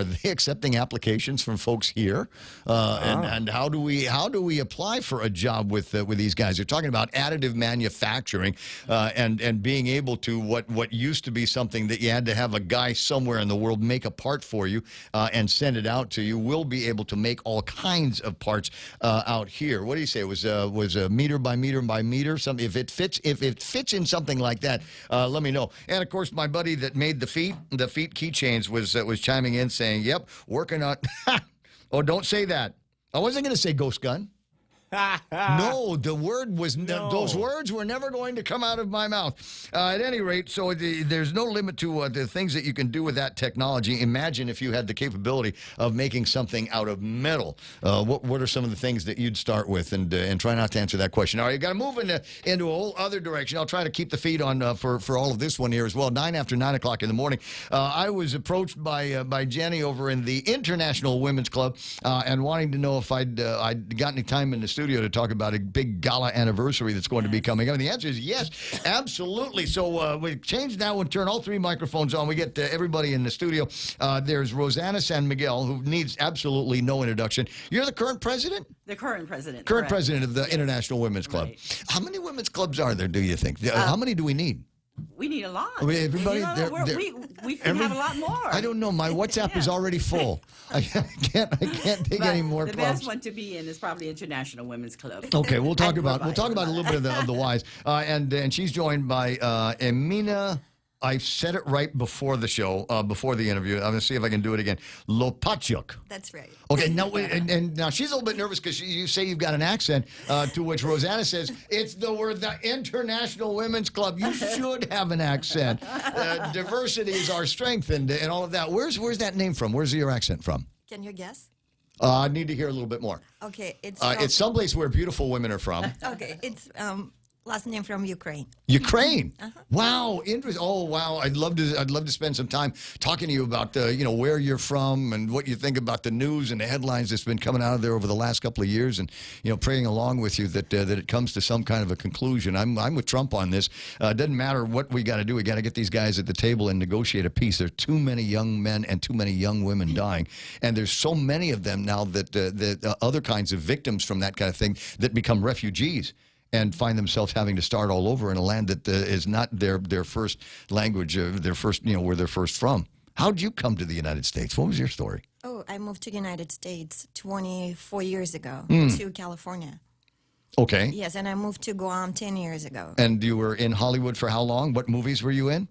[SPEAKER 1] they accepting applications from folks here? And how do we apply for a job with these guys? They're talking about additive manufacturing and being able to what used to be something that you had to have a guy somewhere in the world make a part for you and send it out to you. We'll be able to make all kinds of parts out here. What do you say? It was a meter by meter by meter. Something if it fits in something like that, let me know. And of course, my buddy that made the feet keychains was chiming in saying, "Yep, working on." Oh, don't say that. I wasn't going to say ghost gun. No, the word was those words were never going to come out of my mouth. At any rate, so there's no limit to the things that you can do with that technology. Imagine if you had the capability of making something out of metal. What are some of the things that you'd start with? And try not to answer that question. All right, you got to move into a whole other direction. I'll try to keep the feed on for all of this one here as well. 9 after 9 o'clock in the morning, I was approached by Jenny over in the International Women's Club and wanting to know if I'd got any time in the studio to talk about a big gala anniversary that's going to be coming up. And the answer is yes, absolutely. So we changed now and turn all three microphones on. We get everybody in the studio. There's Rosanna San Miguel, who needs absolutely no introduction. You're the current president?
[SPEAKER 13] The current president.
[SPEAKER 1] Current president of the International Women's Club. Right. How many women's clubs are there, do you think? How many do we need?
[SPEAKER 13] We need a lot.
[SPEAKER 1] I mean, everybody,
[SPEAKER 13] we can have a lot more.
[SPEAKER 1] I don't know. My WhatsApp is already full. I can't take any more.
[SPEAKER 13] The best one to be in is probably International Women's Club.
[SPEAKER 1] Okay, we'll talk about a little bit of the whys. And she's joined by Emina. I said it right before the show, before the interview. I'm going to see if I can do it again. Lopachuk.
[SPEAKER 14] That's right.
[SPEAKER 1] Okay, now and now she's a little bit nervous because you say you've got an accent, to which Rosanna says, it's the International Women's Club. You should have an accent. Diversity is our strength and all of that. Where's that name from? Where's your accent from?
[SPEAKER 14] Can you guess?
[SPEAKER 1] I need to hear a little bit more.
[SPEAKER 14] Okay,
[SPEAKER 1] it's someplace where beautiful women are from.
[SPEAKER 14] Okay, it's last name from Ukraine.
[SPEAKER 1] Ukraine. Wow, interesting. Oh, wow. I'd love to spend some time talking to you about where you're from and what you think about the news and the headlines that's been coming out of there over the last couple of years, and praying along with you that it comes to some kind of a conclusion. I'm with Trump on this. It doesn't matter what we got to do. We got to get these guys at the table and negotiate a peace. There are too many young men and too many young women dying, and there's so many of them now that other kinds of victims from that kind of thing that become refugees and find themselves having to start all over in a land that is not their first language, their first, where they're first from. How did you come to the United States? What was your story?
[SPEAKER 14] Oh, I moved to the United States 24 years ago to California.
[SPEAKER 1] Okay.
[SPEAKER 14] Yes, and I moved to Guam 10 years ago.
[SPEAKER 1] And you were in Hollywood for how long? What movies were you in?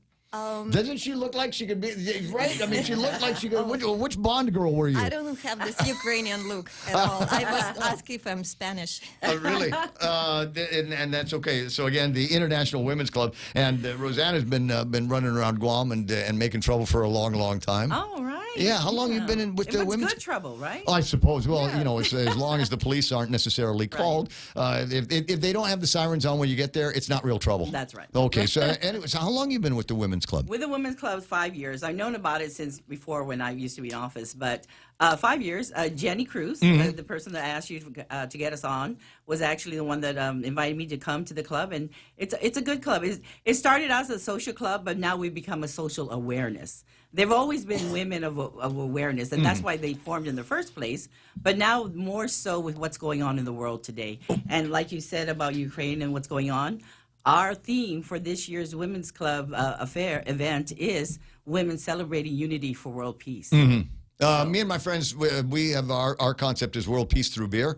[SPEAKER 1] Doesn't she look like she could be, right? I mean, she looked like she could, which Bond girl were you?
[SPEAKER 14] I don't have this Ukrainian look at all. I was asked if I'm Spanish.
[SPEAKER 1] Really? And that's okay. So again, the International Women's Club, and Rosanna's been running around Guam and making trouble for a long, long time.
[SPEAKER 13] Oh, right.
[SPEAKER 1] Yeah, how long have you been in with the
[SPEAKER 13] It's
[SPEAKER 1] women's?
[SPEAKER 13] good trouble, right?
[SPEAKER 1] I suppose. Well, you know, as long as the police aren't necessarily called, if they don't have the sirens on when you get there, it's not real trouble.
[SPEAKER 13] That's right.
[SPEAKER 1] Okay, so anyway, so how long have you been with the women's club?
[SPEAKER 13] With the Women's Club, 5 years. I've known about it since before when I used to be in office, but 5 years. Jenny Cruz, the person that asked you to get us on, was actually the one that invited me to come to the club, and it's a good club. It started out as a social club, but now we've become a social awareness. There have always been women of awareness, and that's why they formed in the first place. But now more so with what's going on in the world today. And like you said about Ukraine and what's going on, our theme for this year's Women's Club event is Women Celebrating Unity for World Peace.
[SPEAKER 1] Me and my friends, we have our concept is world peace through beer,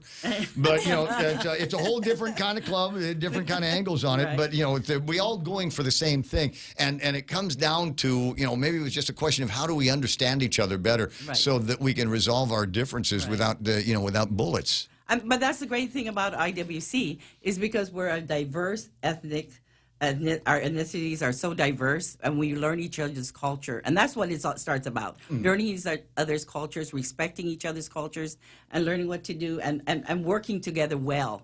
[SPEAKER 1] but you know it's a whole different kind of club, different kind of angles on it.
[SPEAKER 13] Right.
[SPEAKER 1] But you know we all going for the same thing, and it comes down to maybe it was just a question of how do we understand each other better, so that we can resolve our differences without without bullets.
[SPEAKER 13] But that's the great thing about IWC is because we're a diverse our ethnicities are so diverse, and we learn each other's culture, and that's what it starts about: learning each other's cultures, respecting each other's cultures, and learning what to do, and working together well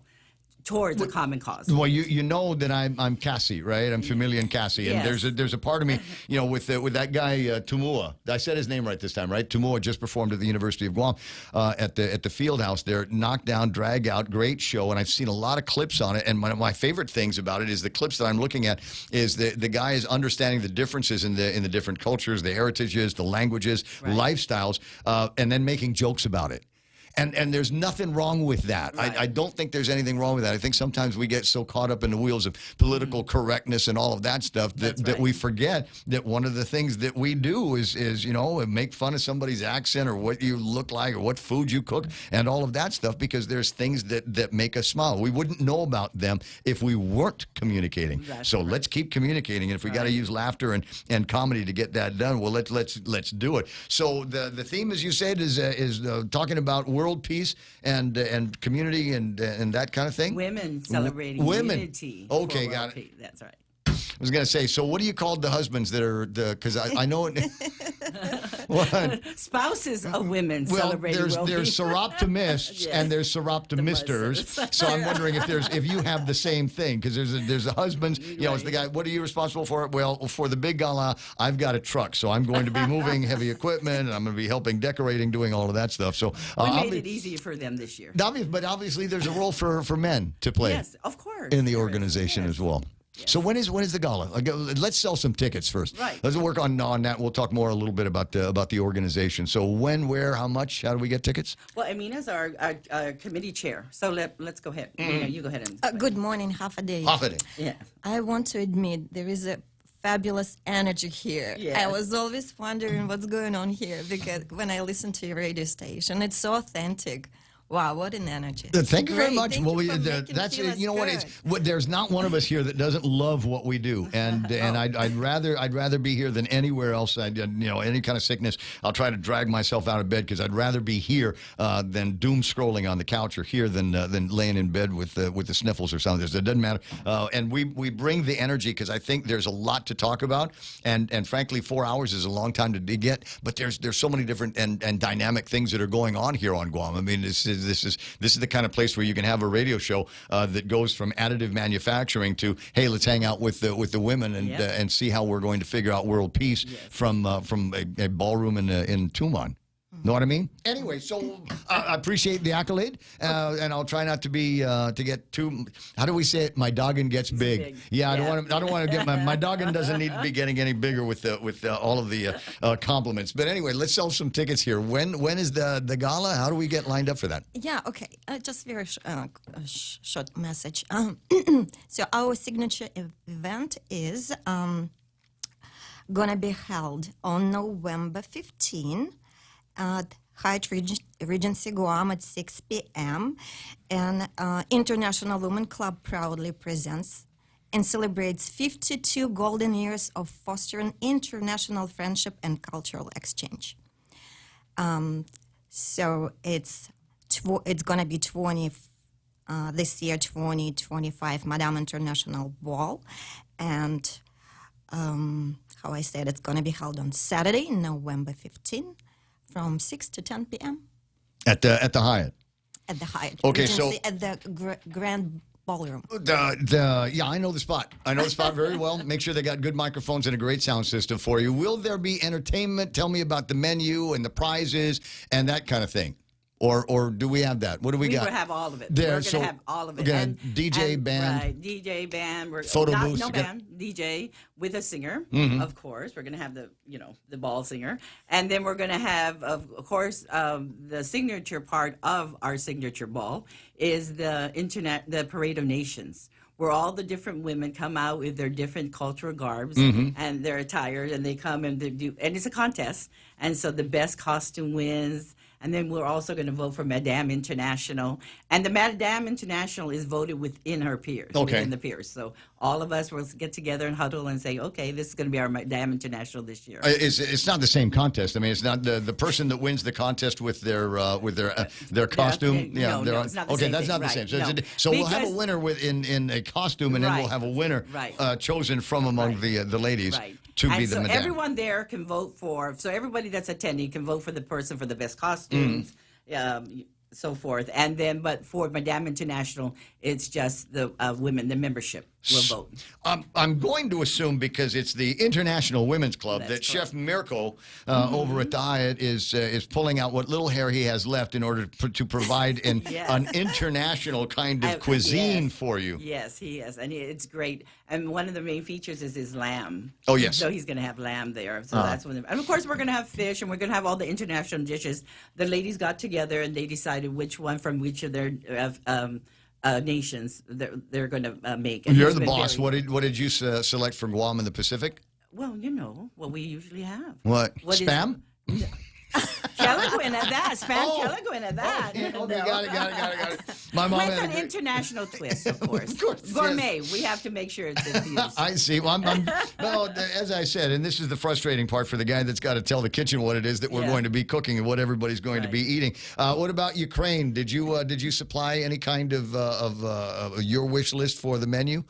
[SPEAKER 13] towards a common cause.
[SPEAKER 1] Well, you know that I'm Cassie, right? I'm Familian Cassie, and
[SPEAKER 13] Yes.
[SPEAKER 1] there's a part of me, with that guy Tumua. I said his name right this time, right? Tumua just performed at the University of Guam at the field house there, knocked down, drag out, great show, and I've seen a lot of clips on it. And one of my favorite things about it is the clips that I'm looking at is the guy is understanding the differences in the different cultures, the heritages, the languages, lifestyles, and then making jokes about it. And there's nothing wrong with that. I don't think there's anything wrong with that. I think sometimes we get so caught up in the wheels of political correctness and all of that stuff that we forget that one of the things that we do is make fun of somebody's accent or what you look like or what food you cook and all of that stuff, because there's things that make us smile. We wouldn't know about them if we weren't communicating. So let's keep communicating. And if we got to use laughter and comedy to get that done, well, let's do it. So the theme, as you said, is talking about world peace and community and that kind of thing.
[SPEAKER 13] Women celebrating unity.
[SPEAKER 1] Okay,
[SPEAKER 13] for
[SPEAKER 1] got
[SPEAKER 13] world
[SPEAKER 1] it.
[SPEAKER 13] peace. That's right.
[SPEAKER 1] I was going to say, so what do you call the husbands that are because I know it.
[SPEAKER 13] Spouses of women celebrating world
[SPEAKER 1] there's
[SPEAKER 13] peace.
[SPEAKER 1] seroptimists and there's seroptimisters. So I'm wondering if you have the same thing, because there's the husbands. It's the guy. What are you responsible for? Well, for the big gala, I've got a truck, so I'm going to be moving heavy equipment, and I'm going to be helping decorating, doing all of that stuff. So
[SPEAKER 13] we made it easier for them this year.
[SPEAKER 1] But obviously there's a role for men to play.
[SPEAKER 13] Yes, of course.
[SPEAKER 1] In the organization as well. So when is the gala? Let's sell some tickets first.
[SPEAKER 13] Right.
[SPEAKER 1] Let's work on that. We'll talk more a little bit about the organization. So when, where, how much? How do we get tickets?
[SPEAKER 13] Well, Amina's our committee chair. So let's go ahead. Amina, you go ahead and.
[SPEAKER 14] Good morning, half a day.
[SPEAKER 1] Half a day.
[SPEAKER 13] Yeah.
[SPEAKER 14] I want to admit there is a fabulous energy here.
[SPEAKER 13] Yes.
[SPEAKER 14] I was always wondering what's going on here, because when I listen to your radio station, it's so authentic. Wow, what an energy.
[SPEAKER 1] Thank you very
[SPEAKER 14] Great.
[SPEAKER 1] much.
[SPEAKER 14] Thank
[SPEAKER 1] Well,
[SPEAKER 14] you for making
[SPEAKER 1] that's
[SPEAKER 14] feel
[SPEAKER 1] you know what
[SPEAKER 14] good.
[SPEAKER 1] it's. There's not one of us here that doesn't love what we do, and I'd rather be here than anywhere else. Any kind of sickness, I'll try to drag myself out of bed, because I'd rather be here than doom scrolling on the couch, or here than laying in bed with the sniffles or something. It doesn't matter. And we bring the energy, because I think there's a lot to talk about, and frankly, 4 hours is a long time to get. But there's so many different and dynamic things that are going on here on Guam. I mean, this is the kind of place where you can have a radio show that goes from additive manufacturing to, hey, let's hang out with the women and see how we're going to figure out world peace from a ballroom in Tumon. Know what I mean? Anyway, so I appreciate the accolade, and I'll try not to be to get too. How do we say it? My doggin gets big. Yeah, I don't want to get my doggin doesn't need to be getting any bigger with all of the compliments. But anyway, let's sell some tickets here. When is the gala? How do we get lined up for that?
[SPEAKER 14] Yeah, okay. Just very short message. So our signature event is gonna be held on November 15. At Hyatt Regency Guam at 6 p.m. And International Women Club proudly presents and celebrates 52 golden years of fostering international friendship and cultural exchange. So it's going to be this year 2025 Madame International Ball, and how I said, it's going to be held on Saturday, November 15. from 6 to 10 p.m.
[SPEAKER 1] At the Hyatt.
[SPEAKER 14] at the Hyatt.
[SPEAKER 1] Okay,
[SPEAKER 14] Regency,
[SPEAKER 1] so
[SPEAKER 14] at the Grand Ballroom.
[SPEAKER 1] Yeah, I know the spot. I know the spot very well. Make sure they got good microphones and a great sound system for you. Will there be entertainment? Tell me about the menu and the prizes and that kind of thing. Or do we have that? What do we got?
[SPEAKER 13] We will have all of it.
[SPEAKER 1] There,
[SPEAKER 13] We're going to have all of it.
[SPEAKER 1] Again, DJ band.
[SPEAKER 13] Right, DJ band. We're
[SPEAKER 1] Photo
[SPEAKER 13] not,
[SPEAKER 1] booth.
[SPEAKER 13] No band. DJ with a singer, of course. We're going to have the ball singer. And then we're going to have, of course, the signature part of our signature ball is the Parade of Nations, where all the different women come out with their different cultural garbs and their attire, and they come and they do, and it's a contest. And so the best costume wins. And then we're also going to vote for Madame International. And the Madame International is voted within her peers, within the peers. So all of us will get together and huddle and say, okay, this is going to be our Madame International this year.
[SPEAKER 1] It's not the same contest. I mean, it's not the person that wins the contest with their costume.
[SPEAKER 13] No, it's not the same
[SPEAKER 1] that's
[SPEAKER 13] thing.
[SPEAKER 1] not the
[SPEAKER 13] Right,
[SPEAKER 1] same. So,
[SPEAKER 13] no.
[SPEAKER 1] so we'll have a winner in a costume, and then we'll have a winner chosen from among the ladies to be the Madame.
[SPEAKER 13] Everyone there can vote for. So everybody that's attending can vote for the person for the best costumes. So forth, and then, but for Madame International, it's just the women, the membership will vote.
[SPEAKER 1] I'm going to assume, because it's the International Women's Club,
[SPEAKER 13] That's
[SPEAKER 1] that
[SPEAKER 13] correct.
[SPEAKER 1] Chef Mirko over at the Hyatt is pulling out what little hair he has left in order to provide an international kind of cuisine for you.
[SPEAKER 13] Yes, he is, and it's great. And one of the main features is his lamb.
[SPEAKER 1] Oh, yes.
[SPEAKER 13] So he's going to have lamb there. So that's one. And of course, we're going to have fish, and we're going to have all the international dishes. The ladies got together and they decided which one from which of their nations they're going to make. And
[SPEAKER 1] You're
[SPEAKER 13] it's
[SPEAKER 1] the
[SPEAKER 13] been
[SPEAKER 1] boss.
[SPEAKER 13] very-
[SPEAKER 1] What did you select for Guam and the Pacific?
[SPEAKER 13] Well, what we usually have.
[SPEAKER 1] What
[SPEAKER 13] What is-
[SPEAKER 1] spam?
[SPEAKER 13] Kelaguen at that. Spam Kelaguen at that.
[SPEAKER 1] Okay, got it. My mom
[SPEAKER 13] With
[SPEAKER 1] had
[SPEAKER 13] an international twist, of course.
[SPEAKER 1] course,
[SPEAKER 13] Gourmet. We have to make sure it's infused.
[SPEAKER 1] I see. Well, as I said, and this is the frustrating part for the guy that's got to tell the kitchen what it is that we're going to be cooking and what everybody's going to be eating. What about Ukraine? Did you supply any kind of your wish list for the menu?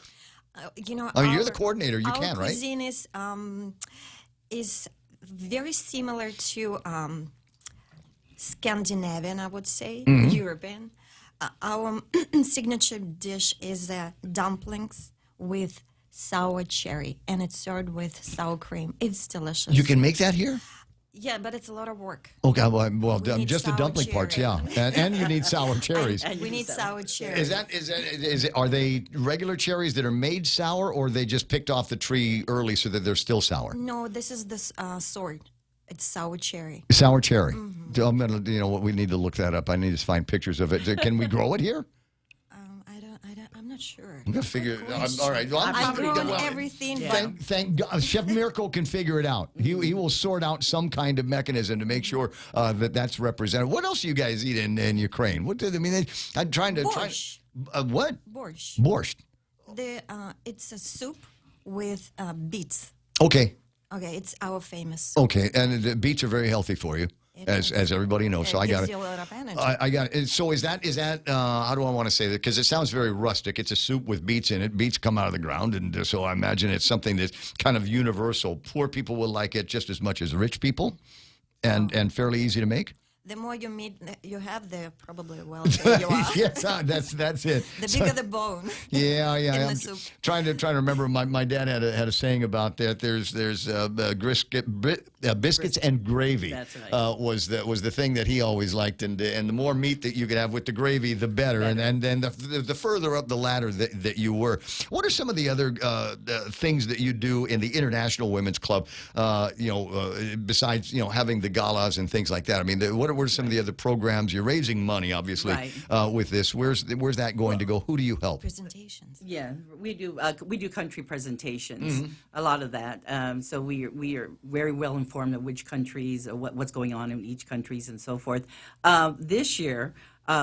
[SPEAKER 1] I mean, you're the coordinator. You can, right?
[SPEAKER 14] Our cuisine is very similar to Scandinavian, I would say, European. Our signature dish is dumplings with sour cherry, and it's served with sour cream. It's delicious.
[SPEAKER 1] You can make that here?
[SPEAKER 14] Yeah, but it's a lot of work.
[SPEAKER 1] Okay, well
[SPEAKER 14] need
[SPEAKER 1] just the
[SPEAKER 14] sour
[SPEAKER 1] dumpling parts, yeah, and you need sour cherries.
[SPEAKER 14] We need sour cherries.
[SPEAKER 1] Are they regular cherries that are made sour, or they just picked off the tree early so that they're still sour?
[SPEAKER 14] No, this is this sort. It's sour cherry.
[SPEAKER 1] Sour cherry. I'm gonna, what, we need to look that up. I need to find pictures of it. Can we grow it here?
[SPEAKER 14] I'm not sure.
[SPEAKER 1] I'm gonna figure. All right. Well,
[SPEAKER 14] I've grown everything, but
[SPEAKER 1] Thank God, Chef Miracle can figure it out. He will sort out some kind of mechanism to make sure that's represented. What else do you guys eat in Ukraine? What do they mean? I'm trying to
[SPEAKER 14] borscht.
[SPEAKER 1] What?
[SPEAKER 14] Borscht.
[SPEAKER 1] Borscht.
[SPEAKER 14] It's a soup with beets.
[SPEAKER 1] Okay.
[SPEAKER 14] Okay, it's our famous.
[SPEAKER 1] Okay, and the beets are very healthy for you, as everybody knows. So I got it.
[SPEAKER 14] Gives you a lot of energy.
[SPEAKER 1] I got it. So is that how do I want to say that? Because it sounds very rustic. It's a soup with beets in it. Beets come out of the ground, and so I imagine it's something that's kind of universal. Poor people will like it just as much as rich people, and fairly easy to make.
[SPEAKER 14] The more you meat you have, the probably wealthier you are.
[SPEAKER 1] Yes, that's it.
[SPEAKER 14] The bigger the bone.
[SPEAKER 1] Yeah.
[SPEAKER 14] in
[SPEAKER 1] I'm
[SPEAKER 14] the soup.
[SPEAKER 1] trying to remember. My dad had a saying about that. There's biscuits and gravy.
[SPEAKER 13] That's right.
[SPEAKER 1] Was the thing that he always liked, and the more meat that you could have with the gravy, the better. And then the further up the ladder that you were. What are some of the other things that you do in the International Women's Club? Besides having the galas and things like that. I mean, what are some of the other programs? You're raising money, obviously, with this. Where's that going to go? Who do you help?
[SPEAKER 14] Presentations.
[SPEAKER 13] Yeah, we do country presentations, a lot of that. So we are very well informed of which countries, what's going on in each countries and so forth. This year,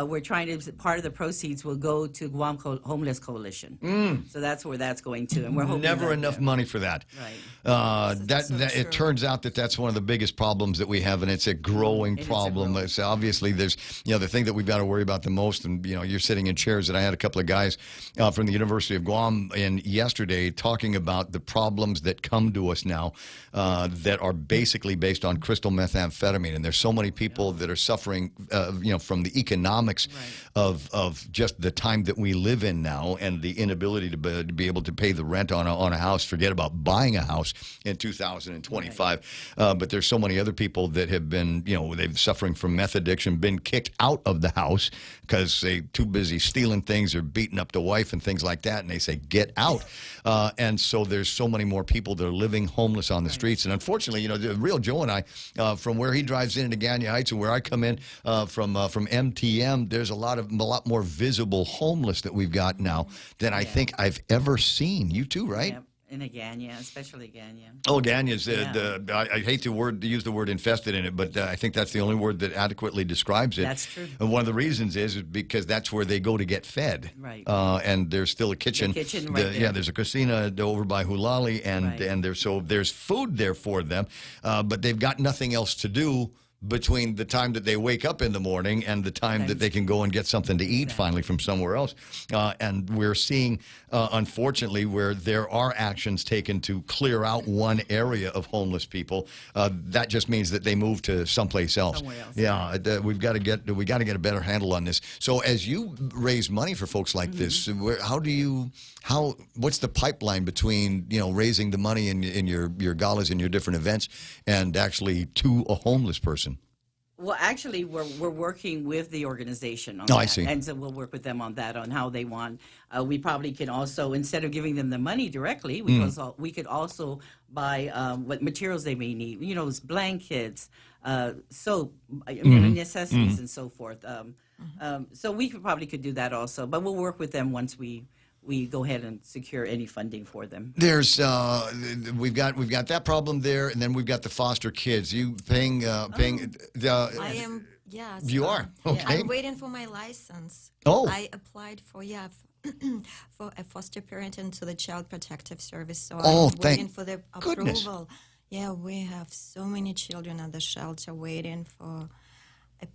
[SPEAKER 13] we're trying to, part of the proceeds will go to Guam Homeless Coalition. So that's where that's going to, and we're hoping
[SPEAKER 1] never enough money for that.
[SPEAKER 13] Right.
[SPEAKER 1] It turns out that that's one of the biggest problems that we have, and it's a growing problem. It's obviously, there's the thing that we've got to worry about the most, and you're sitting in chairs, and I had a couple of guys from the University of Guam in yesterday talking about the problems that come to us now that are basically based on crystal methamphetamine, and there's so many people that are suffering, from the economics of just the time that we live in now, and the inability to be able to pay the rent on a house. Forget about buying a house in 2025. But there's so many other people that have been, they've suffering from meth addiction, been kicked out of the house because they're too busy stealing things or beating up the wife and things like that, and they say, get out. And so there's so many more people that are living homeless on the streets. And unfortunately, the real Joe and I, from where he drives into Ganya Heights and where I come in from MTM, there's a lot more visible homeless that we've got now than I think I've ever seen. You too, right?
[SPEAKER 13] Yep. In Aganya, especially Aganya.
[SPEAKER 1] Oh, Aganya's I hate to use the word infested in it, but I think that's the only word that adequately describes it.
[SPEAKER 13] That's true.
[SPEAKER 1] And one of the reasons is because that's where they go to get fed.
[SPEAKER 13] Right.
[SPEAKER 1] And there's still a kitchen.
[SPEAKER 13] The kitchen right there.
[SPEAKER 1] Yeah, there's a casino over by Hulali, and there's food there for them, but they've got nothing else to do between the time that they wake up in the morning and the time that they can go and get something to eat finally from somewhere else. And we're seeing, unfortunately, where there are actions taken to clear out one area of homeless people, that just means that they move to someplace else. Yeah, we got to get a better handle on this. So as you raise money for folks like this, what's the pipeline between raising the money in your galas and your different events and actually to a homeless person?
[SPEAKER 13] Well, actually, we're working with the organization on
[SPEAKER 1] that.
[SPEAKER 13] I
[SPEAKER 1] see.
[SPEAKER 13] And so we'll work with them on that, on how they want. We probably can also, instead of giving them the money directly, we could also buy what materials they may need. Blankets, soap, necessities, and so forth. So we probably could do that also, but we'll work with them once we go ahead and secure any funding for them.
[SPEAKER 1] There's we've got that problem there, and then we've got the foster kids. You paying?
[SPEAKER 14] I am. Yes.
[SPEAKER 1] You are okay.
[SPEAKER 14] I'm waiting for my license.
[SPEAKER 1] Oh.
[SPEAKER 14] I applied for for a foster parent into the Child Protective Service. So
[SPEAKER 1] I'm
[SPEAKER 14] waiting for the
[SPEAKER 1] goodness.
[SPEAKER 14] approval. Yeah, we have so many children at the shelter waiting for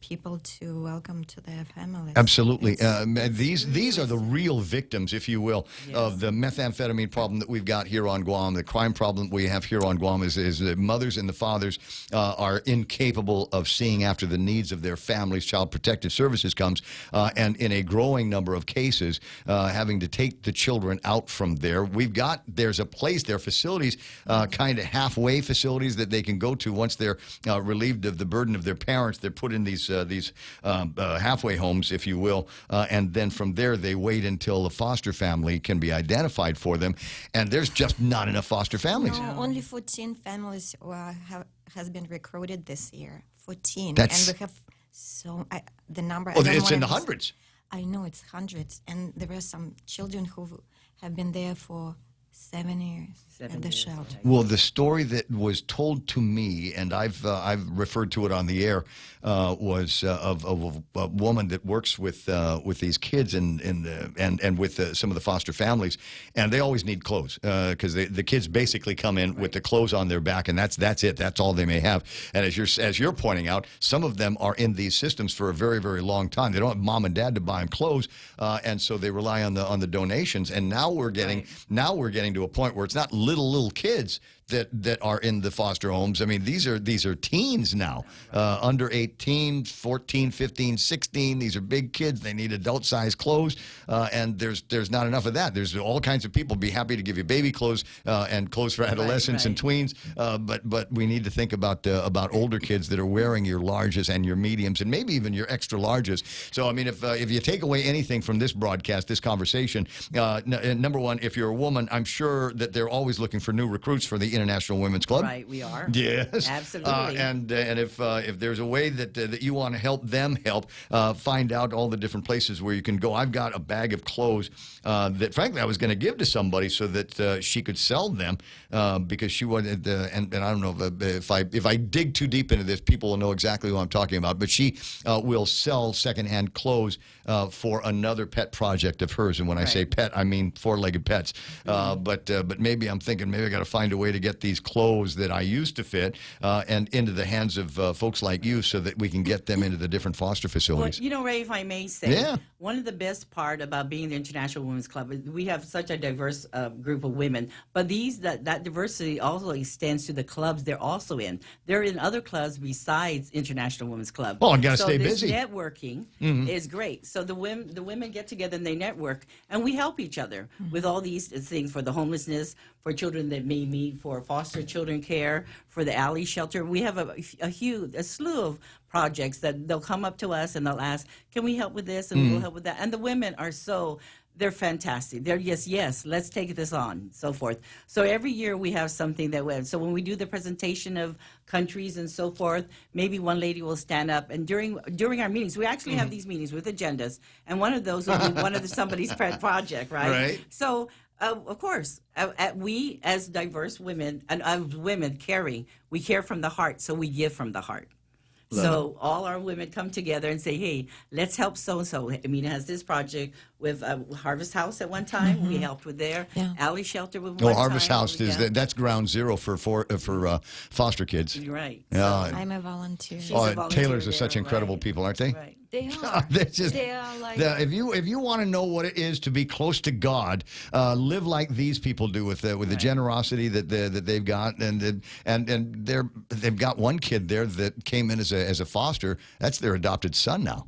[SPEAKER 14] people to welcome to their families.
[SPEAKER 1] Absolutely. These are the real victims, if you will, of the methamphetamine problem that we've got here on Guam. The crime problem we have here on Guam is the mothers and the fathers are incapable of seeing after the needs of their families. Child Protective Services comes, and in a growing number of cases, having to take the children out from there. There's a place, there are facilities, kind of halfway facilities that they can go to once they're relieved of the burden of their parents. They're put in these halfway homes, if you will, and then from there they wait until the foster family can be identified for them, and there's just not enough foster families.
[SPEAKER 14] No, only 14 families has been recruited this year. 14,
[SPEAKER 1] and
[SPEAKER 14] we have the number.
[SPEAKER 1] Oh, it's in the hundreds.
[SPEAKER 14] I know it's hundreds, and there are some children who have been there for 7 years at the shelter.
[SPEAKER 1] Well, the story that was told to me, and I've referred to it on the air, was of a woman that works with these kids and with some of the foster families, and they always need clothes because the kids basically come in with the clothes on their back, and that's it. That's all they may have. And as you're pointing out, some of them are in these systems for a very, very long time. They don't have mom and dad to buy them clothes, and so they rely on the donations. And now we're getting to a point where it's not little kids that are in the foster homes. I mean, these are teens now, under 18, 14, 15, 16. These are big kids. They need adult-sized clothes, and there's not enough of that. There's all kinds of people be happy to give you baby clothes and clothes for adolescents and tweens, but we need to think about older kids that are wearing your larges and your mediums and maybe even your extra larges. So, I mean, if you take away anything from this broadcast, this conversation, number one, if you're a woman, I'm sure that they're always looking for new recruits for the the International Women's Club.
[SPEAKER 13] Right, we are.
[SPEAKER 1] Yes,
[SPEAKER 13] Absolutely.
[SPEAKER 1] And if there's a way that you want to help them help, find out all the different places where you can go. I've got a bag of clothes that, frankly, I was going to give to somebody so that she could sell them because she wanted. And I don't know if I dig too deep into this, people will know exactly who I'm talking about. But she will sell secondhand clothes for another pet project of hers. And when I say pet, I mean four-legged pets. But maybe I'm thinking maybe I got to find a way to get these clothes that I used to fit and into the hands of folks like you so that we can get them into the different foster facilities.
[SPEAKER 13] Well, you know, Ray, if I may say, one of the best part about being the International Women's Club is we have such a diverse group of women, but that diversity also extends to the clubs they're also in. They're in other clubs besides International Women's Club.
[SPEAKER 1] Oh, and got to stay
[SPEAKER 13] this
[SPEAKER 1] busy.
[SPEAKER 13] Networking is great. So the women get together and they network, and we help each other with all these things for the homelessness, for children that may need for foster children care, for the alley shelter. We have a slew of projects that they'll come up to us and they'll ask, can we help with this? And we'll help with that. And the women are they're fantastic. They're yes, let's take this on, so forth. So every year we have something so when we do the presentation of countries and so forth, maybe one lady will stand up, and during our meetings, we actually have these meetings with agendas, and one of those will be one of somebody's project, right?
[SPEAKER 1] Right.
[SPEAKER 13] So of course, we as diverse women and women caring, we care from the heart, so we give from the heart. So all our women come together and say, hey, let's help so-and-so. Amina has this project with Harvest House at one time. We helped with their alley shelter with one
[SPEAKER 1] Harvest
[SPEAKER 13] time.
[SPEAKER 1] House that's ground zero for foster kids.
[SPEAKER 13] You're right.
[SPEAKER 1] Yeah.
[SPEAKER 8] I'm a volunteer.
[SPEAKER 1] Taylors are such incredible people, aren't they?
[SPEAKER 13] Right.
[SPEAKER 8] They are. They are like.
[SPEAKER 1] If you want to know what it is to be close to God, live like these people do with the generosity that they've got, and they've got one kid there that came in as a foster. That's their adopted son now.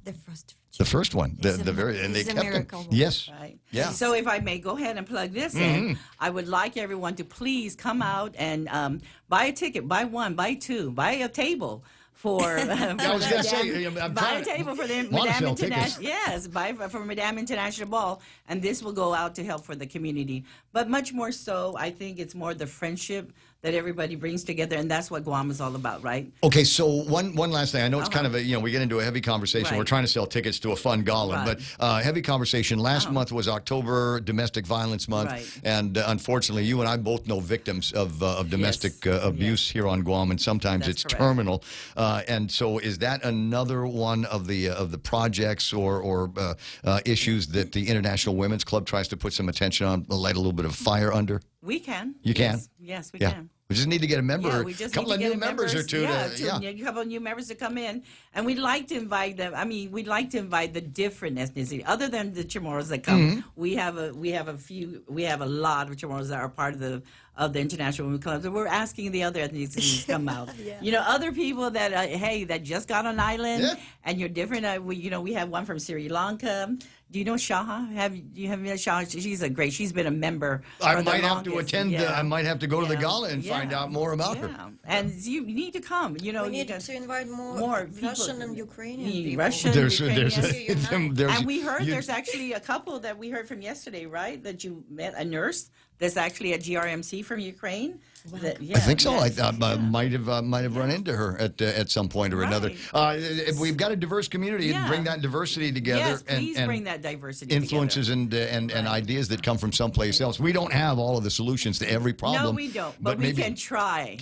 [SPEAKER 1] The first one, and they kept him. Yes,
[SPEAKER 13] right.
[SPEAKER 1] Yeah.
[SPEAKER 13] So if I may go ahead and plug this in, I would like everyone to please come out and buy a ticket, buy one, buy two, buy a table. For
[SPEAKER 1] I was going to say,
[SPEAKER 13] buy a table for the Madame International. Yes, buy for Madame International Ball, and this will go out to help for the community. But much more so, I think it's more the friendship that everybody brings together, and that's what Guam is all about, right?
[SPEAKER 1] Okay, so one last thing. I know it's kind of we get into a heavy conversation.
[SPEAKER 13] Right.
[SPEAKER 1] We're trying to sell tickets to a fun gala, but heavy conversation. Last month was October Domestic Violence Month, and unfortunately, you and I both know victims of domestic abuse here on Guam, and sometimes it's terminal. And so, is that another one of the projects or issues that the International Women's Club tries to put some attention on, light a little bit of fire under?
[SPEAKER 13] We can.
[SPEAKER 1] You can?
[SPEAKER 13] Yes, we can.
[SPEAKER 1] We just need to get a member, a couple of new members or two.
[SPEAKER 13] A couple of new members to come in, and we'd like to invite them. I mean, we'd like to invite the different ethnicity, other than the Chamorros that come. We have a lot of Chamorros that are part of the International Women's Club. So we're asking the other ethnicities to come out. You know, other people that that just got on an island, and you're different. We have one from Sri Lanka. Do you know Shaha? Have you met Shaha? She's been a member.
[SPEAKER 1] I might have to attend. I might have to go to the gala and find out more about her.
[SPEAKER 13] And you need to come.
[SPEAKER 14] We need to invite more Russian and Ukrainian people.
[SPEAKER 13] And we heard there's actually a couple that we heard from yesterday, right? That you met a nurse that's actually at GRMC from Ukraine.
[SPEAKER 14] Wow.
[SPEAKER 1] I think so. I might have run into her at some point or another. We've got a diverse community, and bring that diversity together.
[SPEAKER 13] Yes, please bring that diversity
[SPEAKER 1] influences
[SPEAKER 13] together.
[SPEAKER 1] and ideas that come from someplace else. We don't have all of the solutions to every problem.
[SPEAKER 13] No, we don't. But we can try.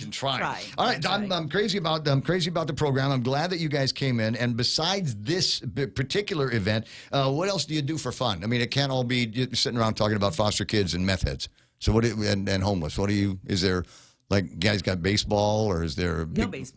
[SPEAKER 1] All right, I'm crazy about the program. I'm glad that you guys came in. And besides this particular event, what else do you do for fun? I mean, it can't all be sitting around talking about foster kids and meth heads. So and homeless. Is there, like, guys got baseball, or is there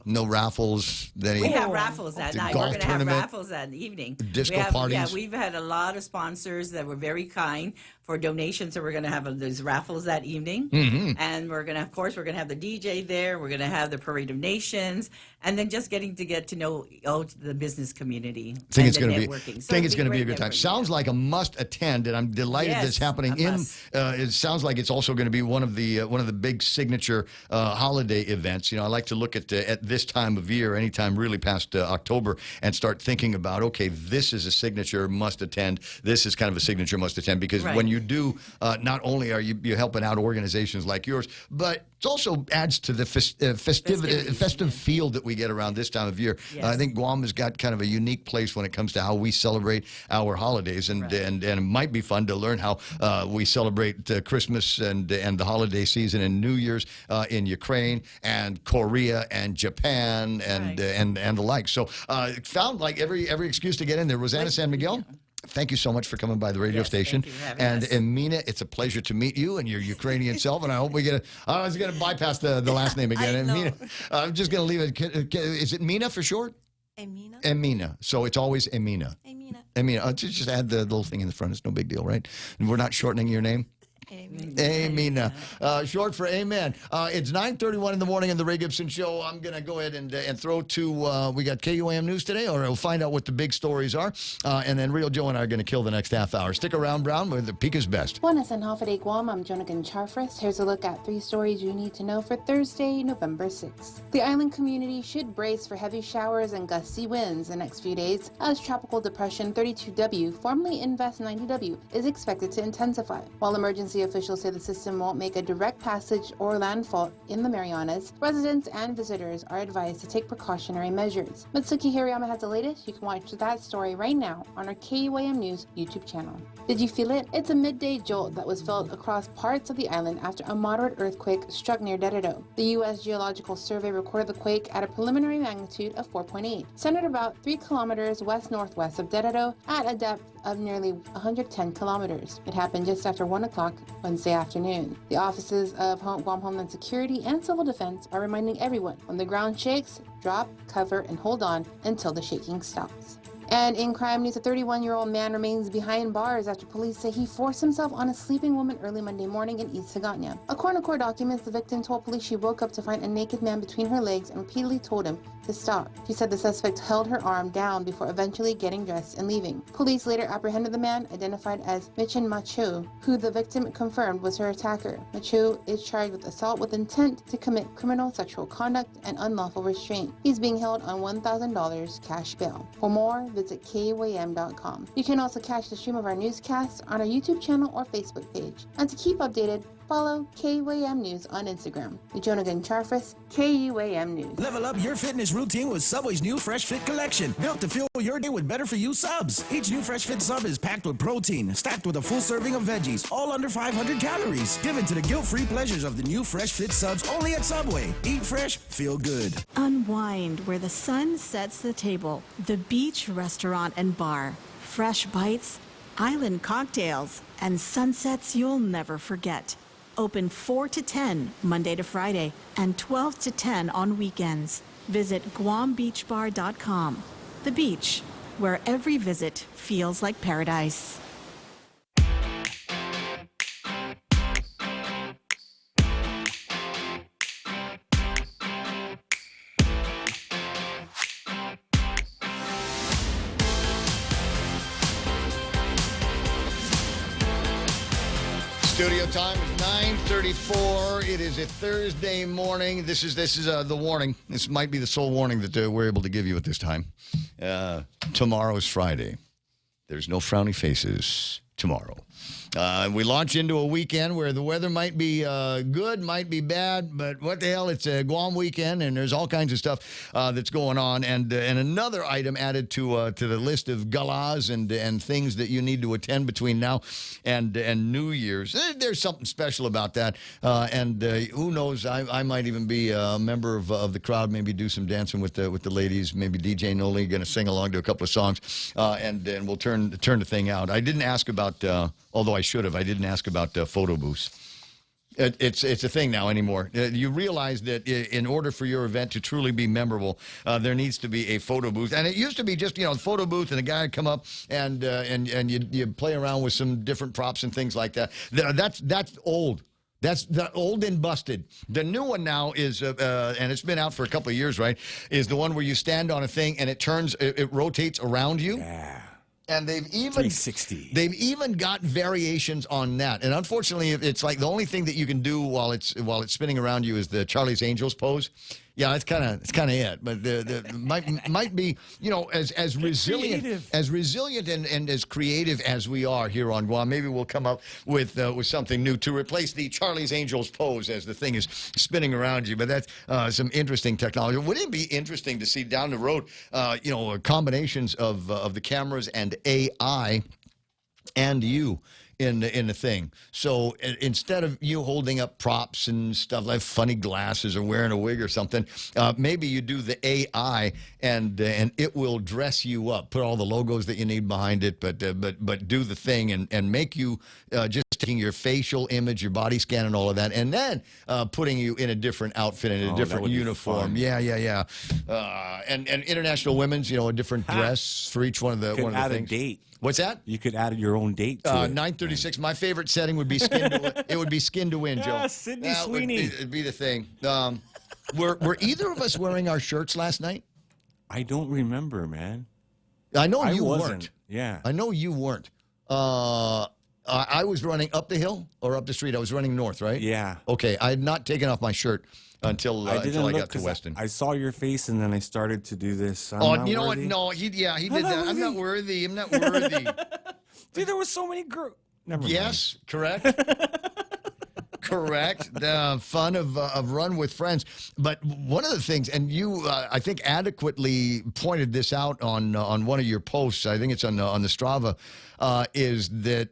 [SPEAKER 1] no raffles?
[SPEAKER 13] We have raffles that night. We're going to have raffles that evening.
[SPEAKER 1] Disco parties.
[SPEAKER 13] Yeah, we've had a lot of sponsors that were very kind for donations. So we're going to have those raffles that evening, and we're going to have the DJ there. We're going to have the Parade of Nations, and then just getting to get to know the business community.
[SPEAKER 1] I think it's going to be a good time. Sounds like a must attend, and I'm delighted that it's happening. It sounds like it's also going to be one of the big signature holiday events. I like to look at this time of year, anytime really past October, and start thinking about, okay, this is a signature must attend. This is kind of a signature must attend, because when you you do, not only are you're helping out organizations like yours, but it also adds to the festive feel that we get around this time of year.
[SPEAKER 13] Yes.
[SPEAKER 1] I think Guam has got kind of a unique place when it comes to how we celebrate our holidays, and it might be fun to learn how we celebrate Christmas and the holiday season and New Year's in Ukraine and Korea and Japan and the like. So found like every excuse to get in there. Rosanna San Miguel, thank you so much for coming by the radio station.
[SPEAKER 13] Thank you for having
[SPEAKER 1] And
[SPEAKER 13] us.
[SPEAKER 1] Emina, it's a pleasure to meet you and your Ukrainian self. And I hope we get I was going to bypass the last name again. Emina. I'm just going to leave it. Is it Mina for short?
[SPEAKER 14] Emina.
[SPEAKER 1] Emina. So it's always Emina.
[SPEAKER 14] Emina.
[SPEAKER 1] Emina. Just add the little thing in the front. It's no big deal, right? And we're not shortening your name. Amina. Short for amen. It's 9:31 in the morning in the Ray Gibson Show. I'm going to go ahead and throw to, we got KUAM News today, or we'll find out what the big stories are. And then Real Joe and I are going to kill the next half hour. Stick around, Brown, where the peak is best.
[SPEAKER 15] Buenas and Hafide Guam, I'm Jonathan Charfris. Here's a look at 3 stories you need to know for Thursday, November 6th. The island community should brace for heavy showers and gusty winds the next few days as Tropical Depression 32W, formerly Invest 90W, is expected to intensify. While emergency officials say the system won't make a direct passage or landfall in the Marianas, residents and visitors are advised to take precautionary measures. Mitsuki Hirayama has the latest. You can watch that story right now on our KUAM News YouTube channel. Did you feel it? It's a midday jolt that was felt across parts of the island after a moderate earthquake struck near Dededo. The U.S. Geological Survey recorded the quake at a preliminary magnitude of 4.8, centered about 3 kilometers west-northwest of Dededo at a depth of nearly 110 kilometers. It happened just after 1 o'clock Wednesday afternoon. The offices of Guam Homeland Security and Civil Defense are reminding everyone, when the ground shakes, drop, cover, and hold on until the shaking stops. And in crime news, a 31-year-old man remains behind bars after police say he forced himself on a sleeping woman early Monday morning in East Sagana. According to court documents, the victim told police she woke up to find a naked man between her legs and repeatedly told him to stop. She said the suspect held her arm down before eventually getting dressed and leaving. Police later apprehended the man, identified as Michin Machu, who the victim confirmed was her attacker. Machu is charged with assault with intent to commit criminal sexual conduct and unlawful restraint. He's being held on $1,000 cash bail. For more, visit KUAM.com. You can also catch the stream of our newscasts on our YouTube channel or Facebook page. And to keep updated, follow KUAM News on Instagram. Jonagan Charfris, KUAM News.
[SPEAKER 16] Level up your fitness routine with Subway's new Fresh Fit collection, built to fuel your day with better-for-you subs. Each new Fresh Fit sub is packed with protein, stacked with a full serving of veggies, all under 500 calories. Give in to the guilt-free pleasures of the new Fresh Fit subs only at Subway. Eat fresh, feel good.
[SPEAKER 17] Unwind where the sun sets the table. The Beach Restaurant and Bar. Fresh bites, island cocktails, and sunsets you'll never forget. Open 4 to 10 Monday to Friday and 12 to 10 on weekends. Visit GuamBeachBar.com. The beach, where every visit feels like paradise.
[SPEAKER 1] Studio time is 9:34. It is a Thursday morning. This is the warning. This might be the sole warning that we're able to give you at this time. Tomorrow is Friday. There's no frowny faces tomorrow. We launch into a weekend where the weather might be good, might be bad, but what the hell? It's a Guam weekend, and there's all kinds of stuff that's going on. And another item added to the list of galas and things that you need to attend between now and New Year's. There's something special about that. And who knows? I might even be a member of the crowd. Maybe do some dancing with the ladies. Maybe DJ Noli going to sing along to a couple of songs, and we'll turn the thing out. I didn't ask about. Although I should have. I didn't ask about photo booths. It's a thing now anymore. You realize that in order for your event to truly be memorable, there needs to be a photo booth. And it used to be just, photo booth and a guy would come up and you play around with some different props and things like that. That's old. That's the old and busted. The new one now is, and it's been out for a couple of years, right, is the one where you stand on a thing and it rotates around you. Yeah. And they've even 360. They've even got variations on that. And unfortunately, it's like the only thing that you can do while it's spinning around you is the Charlie's Angels pose. Yeah, that's kind of it. But the might be, you know, as resilient and as creative as we are here on Guam, maybe we'll come up with something new to replace the Charlie's Angels pose as the thing is spinning around you. But that's some interesting technology. Wouldn't it be interesting to see down the road, you know, combinations of the cameras and AI and you in the thing. So instead of you holding up props and stuff like funny glasses or wearing a wig or something, maybe you do the AI and it will dress you up, put all the logos that you need behind it, but do the thing and make you just taking your facial image, your body scan, and all of that, and then putting you in a different outfit, in a different uniform. Yeah. And International Women's, you know, a different dress for each one of the
[SPEAKER 18] things.
[SPEAKER 1] A date. What's that?
[SPEAKER 18] You could add your own date to it.
[SPEAKER 1] 9:36. My favorite setting would be skin to win. It would be skin to win, Joe.
[SPEAKER 18] Sydney Sweeney.
[SPEAKER 1] It'd be the thing. Were either of us wearing our shirts last night?
[SPEAKER 18] I don't remember, man.
[SPEAKER 1] I know you
[SPEAKER 18] wasn't.
[SPEAKER 1] weren't.
[SPEAKER 18] Yeah.
[SPEAKER 1] I know you weren't. I was running up the hill or up the street. I was running north, right?
[SPEAKER 18] Yeah.
[SPEAKER 1] Okay. I had not taken off my shirt until I got to Weston.
[SPEAKER 18] I saw your face, and then I started to do this.
[SPEAKER 1] You know what? No, he did that. I'm not worthy. I'm not worthy.
[SPEAKER 18] Dude, there were so many girls.
[SPEAKER 1] Yes, correct. Correct. The fun of Run with Friends. But one of the things, and you, I think, adequately pointed this out on one of your posts. I think it's on the Strava, is that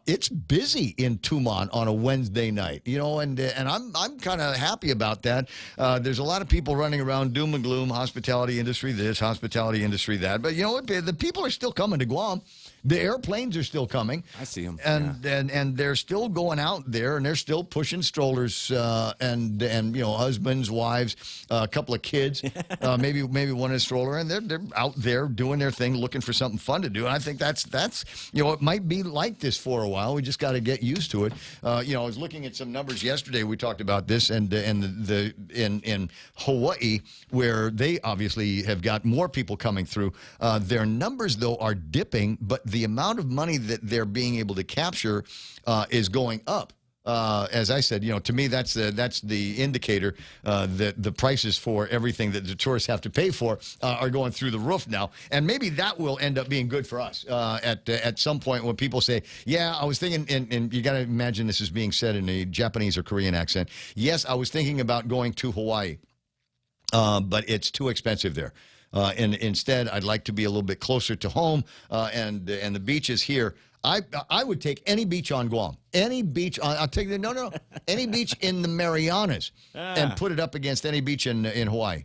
[SPEAKER 1] it's busy in Tumon on a Wednesday night. You know, and I'm kind of happy about that. There's a lot of people running around doom and gloom, hospitality industry this, hospitality industry that. But you know what? The people are still coming to Guam. The airplanes are still coming.
[SPEAKER 18] I see them,
[SPEAKER 1] and they're still going out there, and they're still pushing strollers, and you know, husbands, wives, a couple of kids, maybe one in a stroller, and they're out there doing their thing, looking for something fun to do. And I think that's you know, it might be like this for a while. We just got to get used to it. You know, I was looking at some numbers yesterday. We talked about this, and in Hawaii, where they obviously have got more people coming through, their numbers though are dipping, but the amount of money that they're being able to capture is going up. As I said, you know, to me, that's the indicator that the prices for everything that the tourists have to pay for are going through the roof now. And maybe that will end up being good for us at some point when people say, yeah, I was thinking, and you got to imagine this is being said in a Japanese or Korean accent. Yes, I was thinking about going to Hawaii, but it's too expensive there. And instead, I'd like to be a little bit closer to home, and the beaches here. I would take any beach on Guam, any beach. I'll take any beach in the Marianas, and put it up against any beach in Hawaii,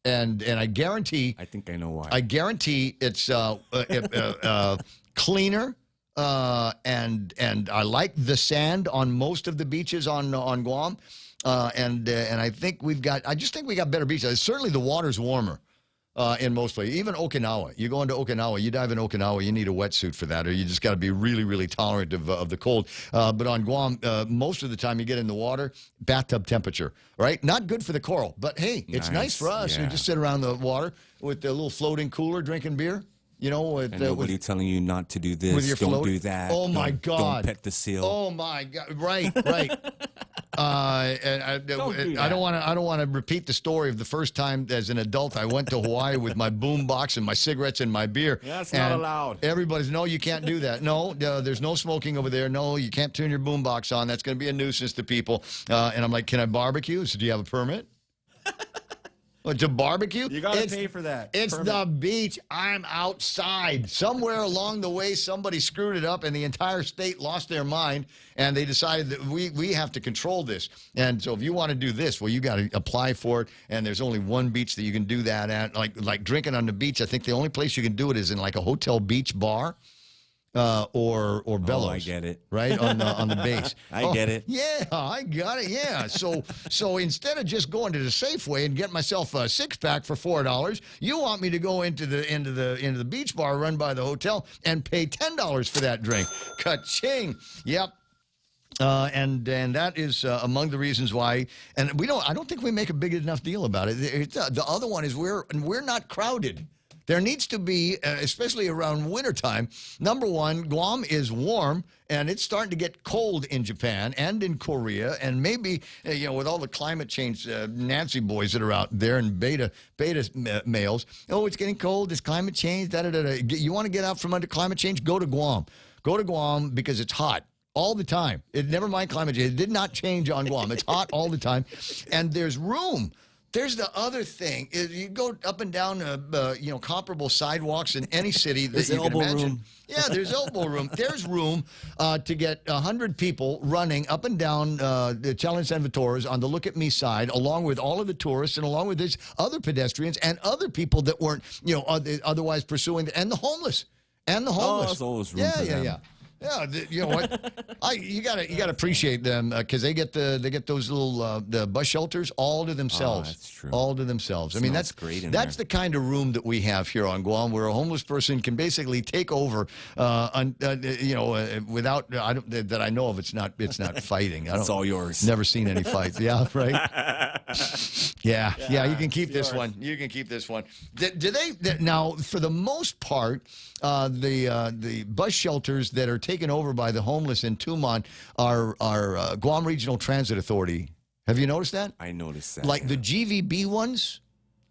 [SPEAKER 1] and I guarantee.
[SPEAKER 18] I think I know why.
[SPEAKER 1] I guarantee it's cleaner, and I like the sand on most of the beaches on Guam, and I think I just think we got better beaches. Certainly, the water's warmer. In most places, even Okinawa. You go into Okinawa, you dive in Okinawa, you need a wetsuit for that, or you just got to be really, really tolerant of the cold. But on Guam, most of the time you get in the water, bathtub temperature, right? Not good for the coral, but hey, it's nice for us.
[SPEAKER 18] Yeah.
[SPEAKER 1] We just sit around the water with a little floating cooler, drinking beer. You know,
[SPEAKER 18] and nobody telling you not to do this.
[SPEAKER 1] With your
[SPEAKER 18] don't do that.
[SPEAKER 1] Oh my God!
[SPEAKER 18] Don't pet the seal.
[SPEAKER 1] Oh my God! Right. And I don't want to repeat the story of the first time as an adult I went to Hawaii with my boom box and my cigarettes and my beer.
[SPEAKER 18] That's not allowed.
[SPEAKER 1] Everybody's no, you can't do that. No, there's no smoking over there. No, you can't turn your boom box on. That's going to be a nuisance to people. And I'm like, can I barbecue? So do you have a permit? To barbecue?
[SPEAKER 18] You got to pay for that.
[SPEAKER 1] It's the beach. I'm outside. Somewhere along the way, somebody screwed it up, and the entire state lost their mind, and they decided that we have to control this. And so if you want to do this, well, you got to apply for it, and there's only one beach that you can do that at. Like drinking on the beach, I think the only place you can do it is in like a hotel beach bar. Or Bellows.
[SPEAKER 18] Oh, I get it.
[SPEAKER 1] Right on the base.
[SPEAKER 18] I get it.
[SPEAKER 1] Yeah, I got it. Yeah. So instead of just going to the Safeway and get myself a 6-pack for $4, you want me to go into the beach bar run by the hotel and pay $10 for that drink. Ka-ching. Yep. And that is among the reasons why, and I don't think we make a big enough deal about it. The other one is we're not crowded. There needs to be, especially around wintertime, number one, Guam is warm, and it's starting to get cold in Japan and in Korea, and maybe, with all the climate change Nancy boys that are out there and beta males, it's getting cold, there's climate change, da-da-da-da. You want to get out from under climate change? Go to Guam. Go to Guam because it's hot. All the time. Never mind climate change. It did not change on Guam. It's hot all the time. And there's room. There's the other thing. Is you go up and down, comparable sidewalks in any city that you can imagine. Yeah, there's elbow room. There's room to get 100 people running up and down the Challenge San Vitores on the Look at Me side, along with all of the tourists and along with these other pedestrians and other people that weren't, otherwise pursuing, and the homeless. And the homeless.
[SPEAKER 18] Oh, there's always room for them.
[SPEAKER 1] Yeah, you know what? You gotta appreciate them because they get those little the bus shelters all to themselves.
[SPEAKER 18] Oh, that's true.
[SPEAKER 1] All to themselves. I mean, that's
[SPEAKER 18] great.
[SPEAKER 1] That's the kind of room that we have here on Guam, where a homeless person can basically take over. Without that I know of, it's not fighting.
[SPEAKER 18] It's all yours.
[SPEAKER 1] Never seen any fights. Yeah, right. Yeah. You can keep this one. You can keep this one. Do they now? For the most part, the bus shelters that are taken over by the homeless in Tumon are Guam Regional Transit Authority. Have you noticed that?
[SPEAKER 18] I noticed that.
[SPEAKER 1] Like the GVB ones,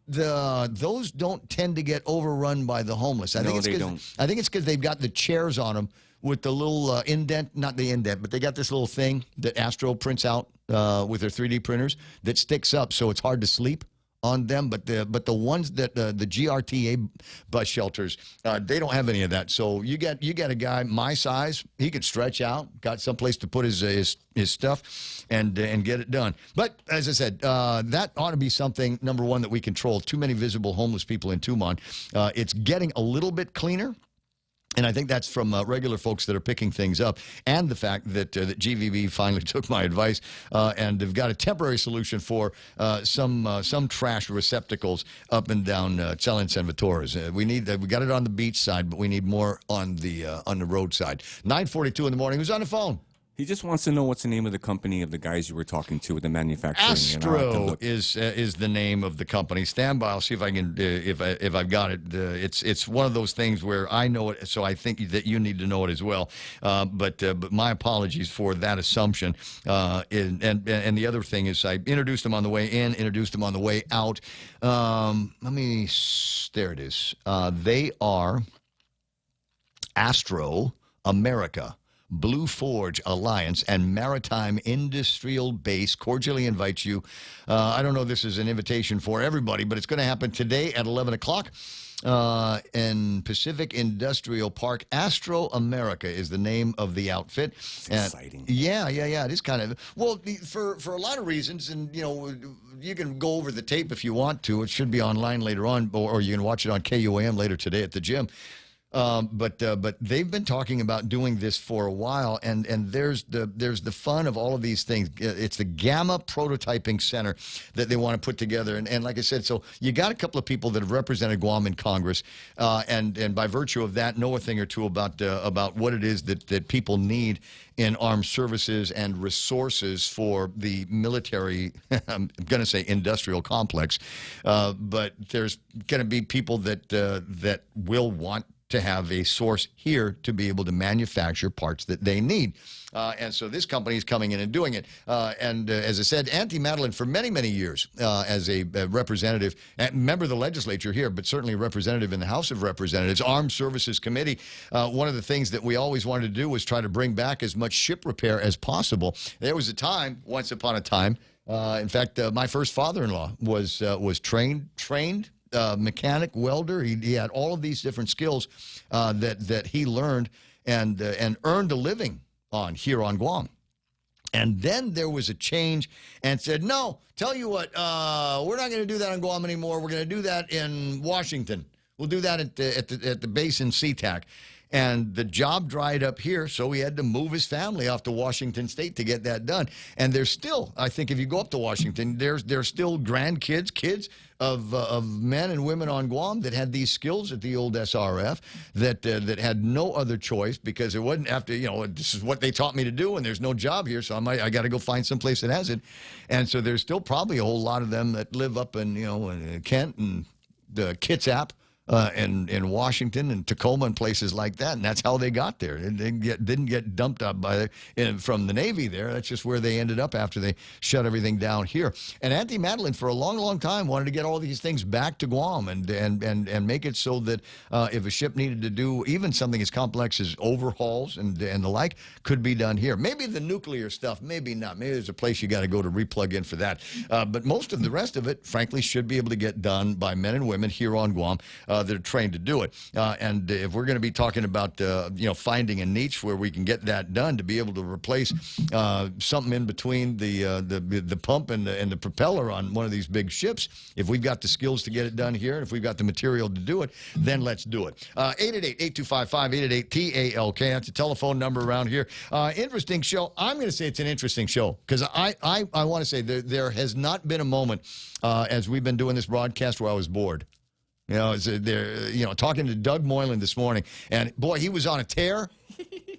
[SPEAKER 1] those don't tend to get overrun by the homeless. I think it's because they've got the chairs on them with the little indent, not the indent, but they got this little thing that Astro prints out with their 3D printers that sticks up, so it's hard to sleep on them. But the ones that the GRTA bus shelters, they don't have any of that. So you get a guy my size, he could stretch out, got someplace to put his stuff, and get it done. But as I said, that ought to be something, number one, that we control. Too many visible homeless people in Tumon. It's getting a little bit cleaner. And I think that's from regular folks that are picking things up, and the fact that GVB finally took my advice and they've got a temporary solution for some trash receptacles up and down Challenge San Vitores. We got it on the beach side, but we need more on the road side. 9:42 in the morning. Who's on the phone?
[SPEAKER 18] He just wants to know what's the name of the company of the guys you were talking to with the manufacturing.
[SPEAKER 1] Astro is the name of the company. Stand by. I'll see if I can if I've got it. It's one of those things where I know it, so I think that you need to know it as well. But my apologies for that assumption. And the other thing is I introduced them on the way in, introduced them on the way out. There it is. They are Astro America, Blue Forge Alliance, and Maritime Industrial Base cordially invites you. I don't know if this is an invitation for everybody, but it's going to happen today at 11 o'clock in Pacific Industrial Park. Astro America is the name of the outfit.
[SPEAKER 18] Exciting.
[SPEAKER 1] Yeah. It is kind of, well, for a lot of reasons, and, you can go over the tape if you want to. It should be online later on, or you can watch it on KUAM later today at the gym. But they've been talking about doing this for a while, and there's the fun of all of these things. It's the Gamma Prototyping Center that they want to put together, and like I said, so you got a couple of people that have represented Guam in Congress, and by virtue of that, know a thing or two about what it is that people need in armed services and resources for the military. I'm going to say industrial complex, but there's going to be people that will want to have a source here to be able to manufacture parts that they need. And so this company is coming in and doing it. And as I said, Auntie Madeline, for many, many years, as a representative, and member of the legislature here, but certainly a representative in the House of Representatives, Armed Services Committee, one of the things that we always wanted to do was try to bring back as much ship repair as possible. There was a time, once upon a time, in fact, my first father-in-law was trained mechanic, welder. He had all of these different skills that he learned and earned a living on here on Guam. And then there was a change and said, no, tell you what, we're not going to do that on Guam anymore. We're going to do that in Washington. We'll do that at the base in SeaTac. And the job dried up here, so he had to move his family off to Washington State to get that done. And there's still, I think if you go up to Washington, there's still grandkids, kids of men and women on Guam that had these skills at the old SRF that had no other choice because it wasn't after, this is what they taught me to do and there's no job here, so I got to go find someplace that has it. And so there's still probably a whole lot of them that live up in, in Kent and the Kitsap. in Washington and Tacoma and places like that, and that's how they got there. They didn't get dumped up from the Navy there. That's just where they ended up after they shut everything down here. And Auntie Madeline, for a long, long time, wanted to get all these things back to Guam and make it so that if a ship needed to do even something as complex as overhauls and the like, could be done here. Maybe the nuclear stuff, maybe not. Maybe there's a place you got to go to replug in for that. But most of the rest of it, frankly, should be able to get done by men and women here on Guam. That are trained to do it. And if we're going to be talking about finding a niche where we can get that done to be able to replace something in between the pump and the propeller on one of these big ships, if we've got the skills to get it done here, and if we've got the material to do it, then let's do it. 888-8255, 888-TALK. That's a telephone number around here. Interesting show. I'm going to say it's an interesting show because I want to say there has not been a moment as we've been doing this broadcast where I was bored. Talking to Doug Moylan this morning, and boy, he was on a tear.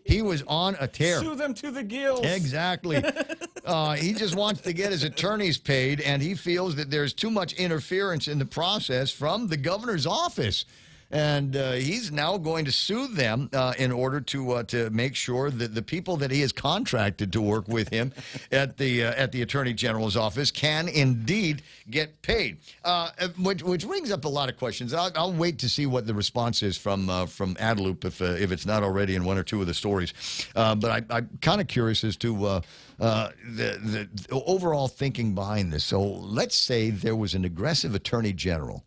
[SPEAKER 1] He was on a tear.
[SPEAKER 18] Sue them to the gills.
[SPEAKER 1] Exactly. He just wants to get his attorneys paid, and he feels that there's too much interference in the process from the governor's office. And he's now going to sue them in order to make sure that the people that he has contracted to work with him at the Attorney General's office can indeed get paid. Which brings up a lot of questions. I'll wait to see what the response is from Adelup if it's not already in one or two of the stories. But I'm kind of curious as to the overall thinking behind this. So let's say there was an aggressive Attorney General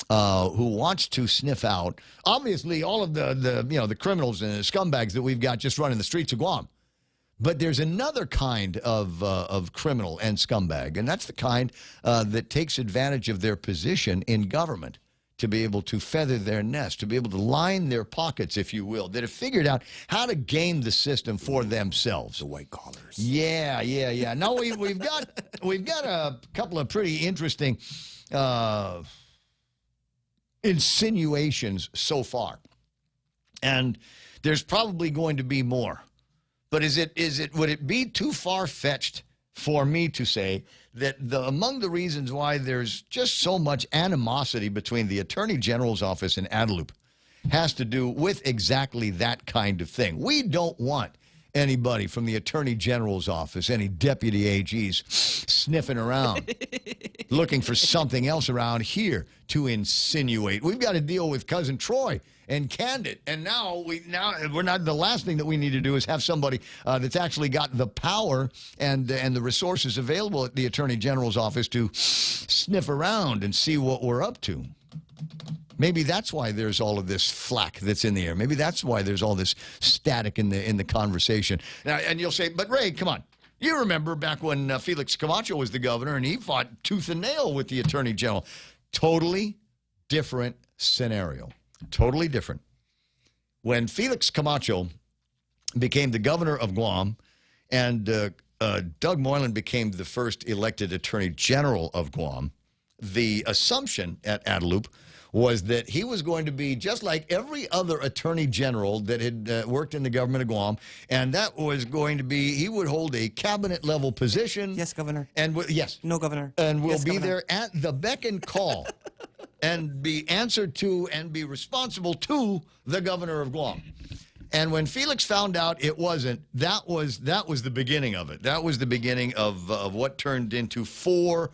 [SPEAKER 1] who wants to sniff out, obviously, all of the criminals and the scumbags that we've got just running the streets of Guam. But there's another kind of criminal and scumbag, and that's the kind that takes advantage of their position in government to be able to feather their nest, to be able to line their pockets, if you will, that have figured out how to game the system for themselves.
[SPEAKER 18] The white collars.
[SPEAKER 1] Yeah. Now we've got a couple of pretty interesting insinuations so far, and there's probably going to be more. But would it be too far-fetched for me to say that among the reasons why there's just so much animosity between the Attorney General's office and Adelup has to do with exactly that kind of thing? We don't want anybody from the Attorney General's office, any deputy AGs, sniffing around, looking for something else around here to insinuate. We've got to deal with Cousin Troy and Candid, and now we're not. The last thing that we need to do is have somebody that's actually got the power and the resources available at the Attorney General's office to sniff around and see what we're up to. Maybe that's why there's all of this flack that's in the air. Maybe that's why there's all this static in the conversation. Now, and you'll say, but Ray, come on. You remember back when Felix Camacho was the governor and he fought tooth and nail with the Attorney General. Totally different scenario. Totally different. When Felix Camacho became the governor of Guam and Doug Moylan became the first elected Attorney General of Guam, the assumption at Adelup was that he was going to be just like every other attorney general that had worked in the government of Guam, and that was going to be, he would hold a cabinet-level position.
[SPEAKER 19] Yes, Governor.
[SPEAKER 1] And yes.
[SPEAKER 19] No, Governor.
[SPEAKER 1] And will
[SPEAKER 19] yes,
[SPEAKER 1] be
[SPEAKER 19] Governor.
[SPEAKER 1] there at the beck and call and be answered to and be responsible to the governor of Guam. And when Felix found out it wasn't, that was the beginning of it. That was the beginning of what turned into 4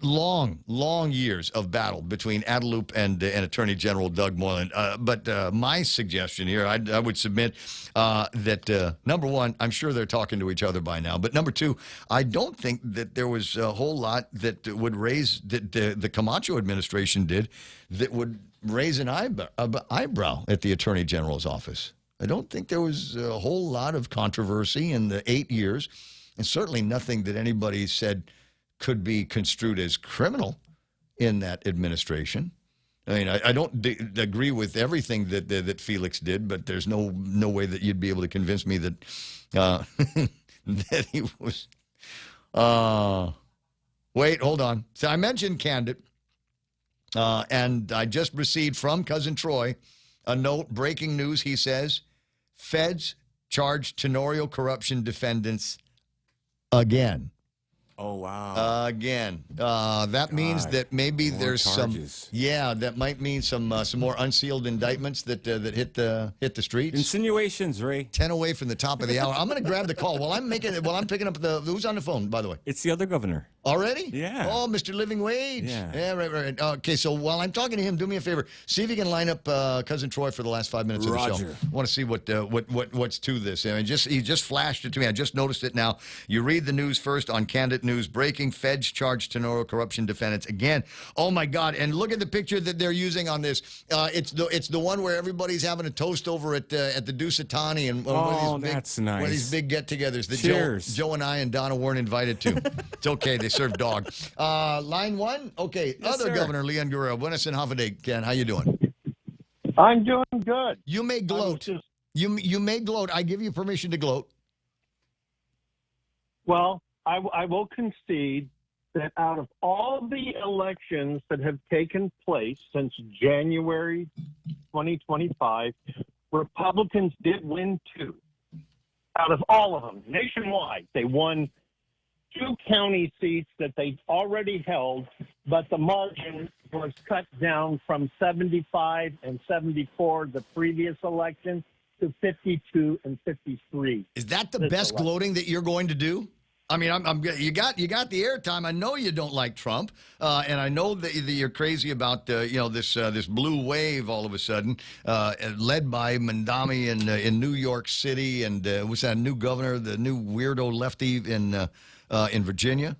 [SPEAKER 1] long years of battle between Adelup and Attorney General Doug Moylan. But my suggestion here, I would submit that, number one, I'm sure they're talking to each other by now. But number two, I don't think that there was a whole lot that would raise, that the Camacho administration did, that would raise an eyebrow at the Attorney General's office. I don't think there was a whole lot of controversy in the 8 years, and certainly nothing that anybody said could be construed as criminal in that administration. I mean, I don't agree with everything that Felix did, but there's no way that you'd be able to convince me that that he was. Wait, hold on. So I mentioned Candid, and I just received from Cousin Troy a note, breaking news, he says, feds charge Tenorio corruption defendants again.
[SPEAKER 18] Oh, wow.
[SPEAKER 1] Again, that means that maybe there's
[SPEAKER 18] charges.
[SPEAKER 1] some. Yeah, that might mean some more unsealed indictments that hit the streets.
[SPEAKER 18] Insinuations, Ray.
[SPEAKER 1] 10 away from the top of the hour. I'm going to grab the call while I'm picking up the. Who's on the phone, by the way?
[SPEAKER 18] It's the other governor.
[SPEAKER 1] Already?
[SPEAKER 18] Yeah.
[SPEAKER 1] Oh, Mr. Living Wage.
[SPEAKER 18] Yeah.
[SPEAKER 1] Right. Okay, so while I'm talking to him, do me a favor. See if you can line up Cousin Troy for the last 5 minutes of the show.
[SPEAKER 18] Roger.
[SPEAKER 1] I want to see what's to this. I mean, he just flashed it to me. I just noticed it now. You read the news first on Candid News. Breaking: Feds charge Tenoro corruption defendants again. Oh my God! And look at the picture that they're using on this. It's the one where everybody's having a toast over at the Dusatani and
[SPEAKER 18] that's nice.
[SPEAKER 1] one of these big get-togethers that
[SPEAKER 18] Cheers.
[SPEAKER 1] Joe and I and Donna weren't invited to. It's okay. They serve dog. Line one. Okay.
[SPEAKER 18] Yes,
[SPEAKER 1] Other
[SPEAKER 18] sir.
[SPEAKER 1] Governor Leon Guerrero. Buenas and Havaday, Ken. How you doing?
[SPEAKER 19] I'm doing good.
[SPEAKER 1] You may gloat. You may gloat. I give you permission to gloat.
[SPEAKER 19] Well, I will concede that out of all the elections that have taken place since January 2025, Republicans did win 2. Out of all of them, nationwide, they won 2 county seats that they already held, but the margin was cut down from 75 and 74 the previous election to 52 and 53.
[SPEAKER 1] Is that the best gloating that you're going to do? I mean, you got the airtime. I know you don't like Trump, and I know that you're crazy about this blue wave all of a sudden, led by Mandami in New York City, and was that new governor, the new weirdo lefty in Virginia?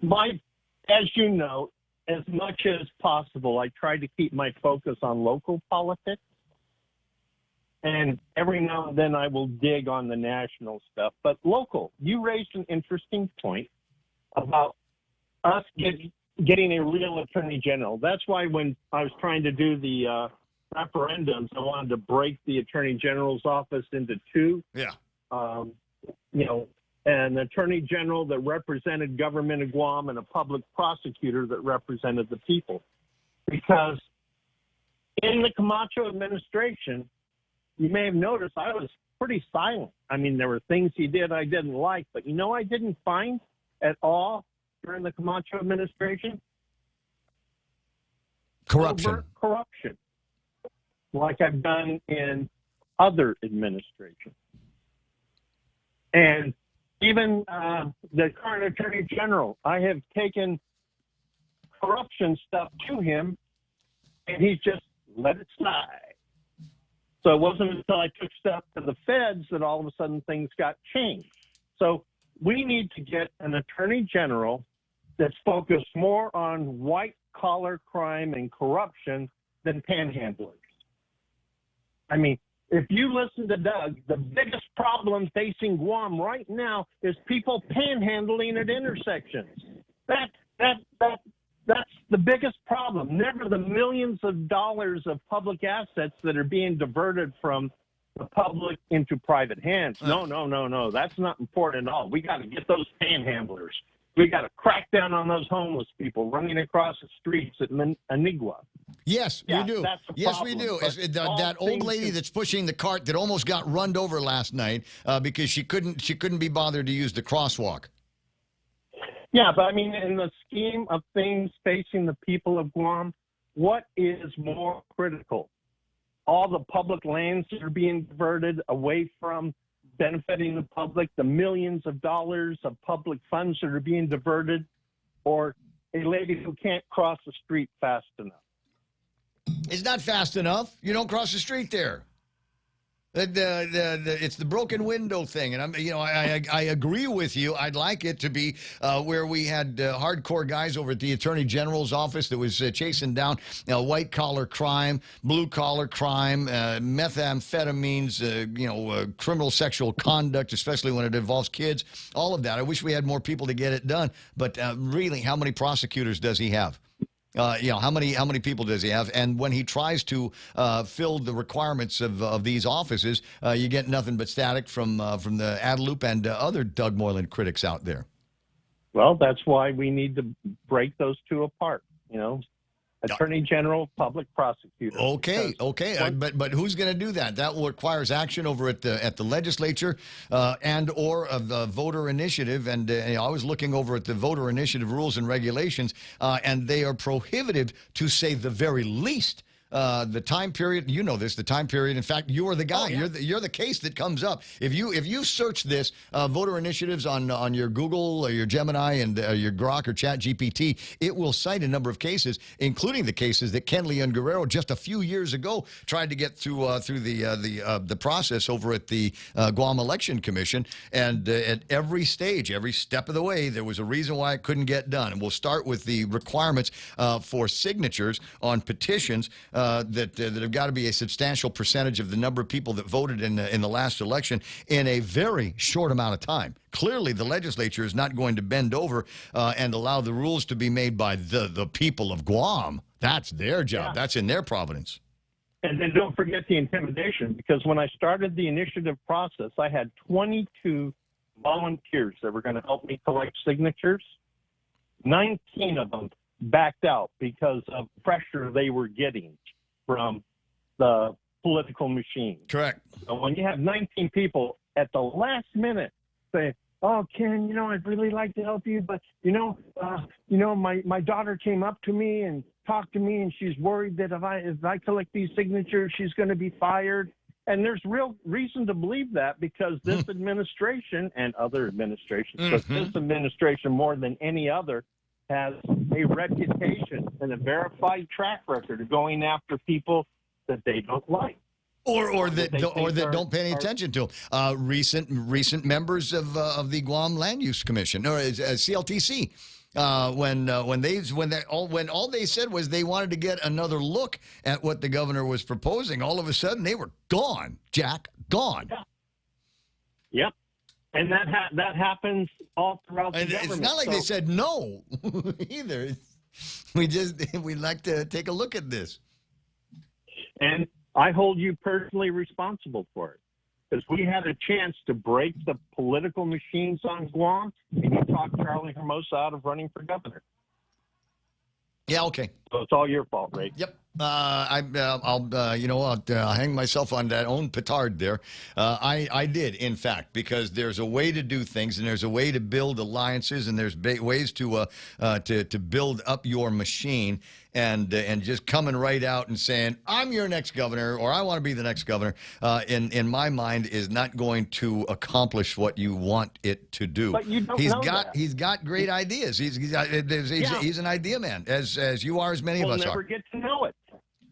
[SPEAKER 19] As you know, as much as possible, I try to keep my focus on local politics. And every now and then I will dig on the national stuff. But local, you raised an interesting point about us getting a real attorney general. That's why when I was trying to do the referendums, I wanted to break the attorney general's office into 2.
[SPEAKER 1] Yeah.
[SPEAKER 19] An attorney general that represented government of Guam and a public prosecutor that represented the people. Because in the Camacho administration, you may have noticed I was pretty silent. I mean, there were things he did I didn't like, but I didn't find at all during the Camacho administration?
[SPEAKER 1] Corruption.
[SPEAKER 19] Overt corruption, like I've done in other administrations. And even the current Attorney General, I have taken corruption stuff to him, and he's just let it slide. So it wasn't until I took stuff to the feds that all of a sudden things got changed. So we need to get an attorney general that's focused more on white-collar crime and corruption than panhandlers. I mean, if you listen to Doug, the biggest problem facing Guam right now is people panhandling at intersections. That's the biggest problem. Never the millions of dollars of public assets that are being diverted from the public into private hands. No. That's not important at all. We got to get those panhandlers. We got to crack down on those homeless people running across the streets at Anigua.
[SPEAKER 1] Yes, we do.
[SPEAKER 19] That's a
[SPEAKER 1] yes,
[SPEAKER 19] problem.
[SPEAKER 1] we do.
[SPEAKER 19] But
[SPEAKER 1] That old lady that's pushing the cart that almost got run over last night because she couldn't be bothered to use the crosswalk.
[SPEAKER 19] Yeah, but I mean, in the scheme of things facing the people of Guam, what is more critical? All the public lands that are being diverted away from benefiting the public, the millions of dollars of public funds that are being diverted, or a lady who can't cross the street fast enough?
[SPEAKER 1] It's not fast enough. You don't cross the street there. It's the broken window thing, and I agree with you. I'd like it to be where we had hardcore guys over at the Attorney General's office that was chasing down white collar crime, blue collar crime, methamphetamines, criminal sexual conduct, especially when it involves kids. All of that. I wish we had more people to get it done. But really, how many prosecutors does he have? How many people does he have? And when he tries to fill the requirements of these offices, you get nothing but static from the Adelup and other Doug Moylan critics out there.
[SPEAKER 19] Well, that's why we need to break those two apart. Attorney General, public prosecutor.
[SPEAKER 1] Okay, but who's going to do that? That requires action over at the legislature and or the voter initiative. And I was looking over at the voter initiative rules and regulations, and they are prohibitive, to say the very least. The time period, you know this, the time period. In fact, you are the guy. You're the case that comes up. If you search this voter initiatives on your Google or your Gemini and your Grok or Chat GPT, it will cite a number of cases, including the cases that Ken Leon Guerrero just a few years ago tried to get through the process over at the Guam Election Commission. And at every stage, every step of the way, there was a reason why it couldn't get done. And we'll start with the requirements for signatures on petitions. That have got to be a substantial percentage of the number of people that voted in the last election in a very short amount of time. Clearly, the legislature is not going to bend over and allow the rules to be made by the people of Guam. That's their job. Yeah. That's in their providence.
[SPEAKER 19] And then don't forget the intimidation, because when I started the initiative process, I had 22 volunteers that were going to help me collect signatures. 19 of them backed out because of pressure they were getting from the political machine.
[SPEAKER 1] Correct.
[SPEAKER 19] So when you have 19 people at the last minute say, "Oh, Ken, I'd really like to help you, but my daughter came up to me and talked to me, and she's worried that if I collect these signatures, she's going to be fired." And there's real reason to believe that, because this administration and other administrations, but this administration more than any other, has a reputation and a verified track record of going after people that they don't like.
[SPEAKER 1] Or that don't pay any attention to them. Recent members of the Guam Land Use Commission, or CLTC, when all they said was they wanted to get another look at what the governor was proposing, all of a sudden they were gone, Jack, gone.
[SPEAKER 19] Yeah. Yep. And that happens all throughout the government.
[SPEAKER 1] It's not like they said no either. We'd like to take a look at this.
[SPEAKER 19] And I hold you personally responsible for it, because we had a chance to break the political machines on Guam, and you talked Charlie Hermosa out of running for governor.
[SPEAKER 1] Yeah, okay.
[SPEAKER 19] So it's all your fault, right?
[SPEAKER 1] Yep. I'll hang myself on that own petard there. I did, in fact, because there's a way to do things, and there's a way to build alliances, and there's ways to build up your machine. And just coming right out and saying, "I'm your next governor," or "I want to be the next governor," in my mind, is not going to accomplish what you want it to do.
[SPEAKER 19] But you don't know that.
[SPEAKER 1] He's got great ideas. He's an idea man, as you are, as many of us are.
[SPEAKER 19] We'll never get to know it.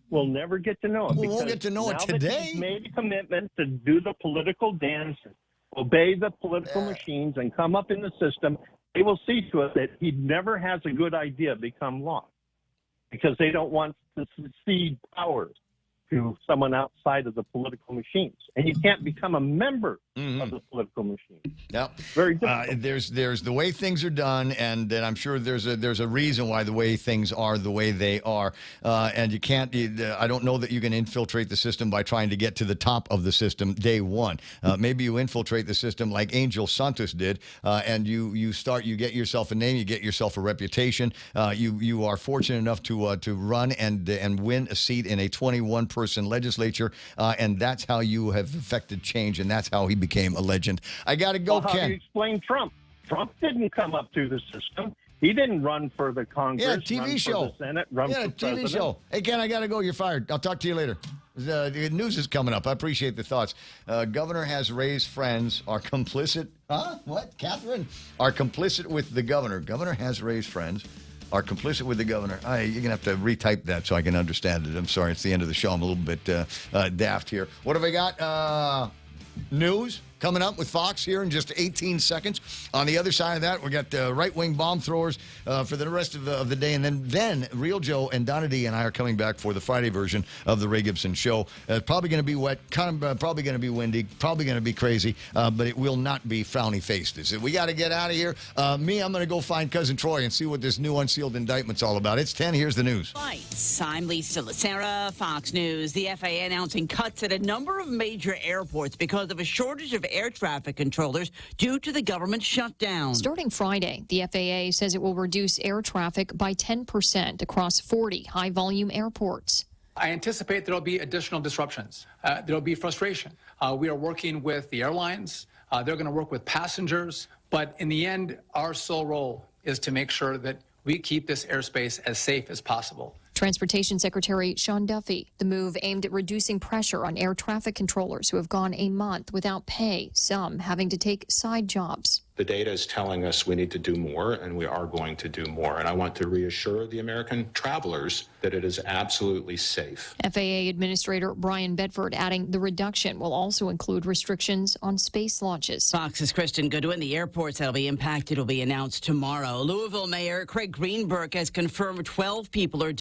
[SPEAKER 19] We'll never get to know it.
[SPEAKER 1] We won't get to know it today.
[SPEAKER 19] Now that he's made a commitment to do the political dance, obey the political machines, and come up in the system, they will see to it that he never has a good idea become law, because they don't want to cede power to someone outside of the political machines. And you can't become a member of the political machine.
[SPEAKER 1] Yep.
[SPEAKER 19] Very difficult.
[SPEAKER 1] There's the way things are done, and I'm sure there's a reason why the way things are the way they are. And you can't. I don't know that you can infiltrate the system by trying to get to the top of the system day one. Maybe you infiltrate the system like Angel Santos did, and you get yourself a name, you get yourself a reputation. You are fortunate enough to run and win a seat in a 21-person legislature, and that's how you have affected change, and that's how he became a legend. I got to go,
[SPEAKER 19] Ken. How do you explain Trump? Trump didn't come up through the system. He didn't run for the Congress,
[SPEAKER 1] TV show.
[SPEAKER 19] For the Senate, run for president.
[SPEAKER 1] TV show. Hey, Ken, I got to go. You're fired. I'll talk to you later. The news is coming up. I appreciate the thoughts. Governor has raised friends are complicit. Huh? What? Catherine? Are complicit with the governor. Governor has raised friends. Are complicit with the governor. You're going to have to retype that so I can understand it. I'm sorry. It's the end of the show. I'm a little bit daft here. What have I got? News coming up with Fox here in just 18 seconds. On the other side of that, we got right-wing bomb throwers for the rest of the day. And then Real Joe and Donna D and I are coming back for the Friday version of the Ray Gibson Show. Probably going to be wet, probably going to be windy, probably going to be crazy, but it will not be frowny-faced. We got to get out of here. I'm going to go find Cousin Troy and see what this new unsealed indictment's all about. It's 10. Here's the news.
[SPEAKER 4] Lights. I'm Lisa Lacera, Fox News. The FAA announcing cuts at a number of major airports because of a shortage of air traffic controllers due to the government shutdown.
[SPEAKER 20] Starting Friday, the FAA says it will reduce air traffic by 10% across 40 high-volume airports.
[SPEAKER 21] I anticipate there will be additional disruptions. There will be frustration. We are working with the airlines. They're going to work with passengers. But in the end, our sole role is to make sure that we keep this airspace as safe as possible.
[SPEAKER 20] Transportation Secretary Sean Duffy. The move aimed at reducing pressure on air traffic controllers who have gone a month without pay, some having to take side jobs.
[SPEAKER 22] The data is telling us we need to do more, and we are going to do more. And I want to reassure the American travelers that it is absolutely safe.
[SPEAKER 20] FAA Administrator Brian Bedford adding the reduction will also include restrictions on space launches.
[SPEAKER 4] Fox's Kristen Goodwin. The airports that will be impacted will be announced tomorrow. Louisville Mayor Craig Greenberg has confirmed 12 people are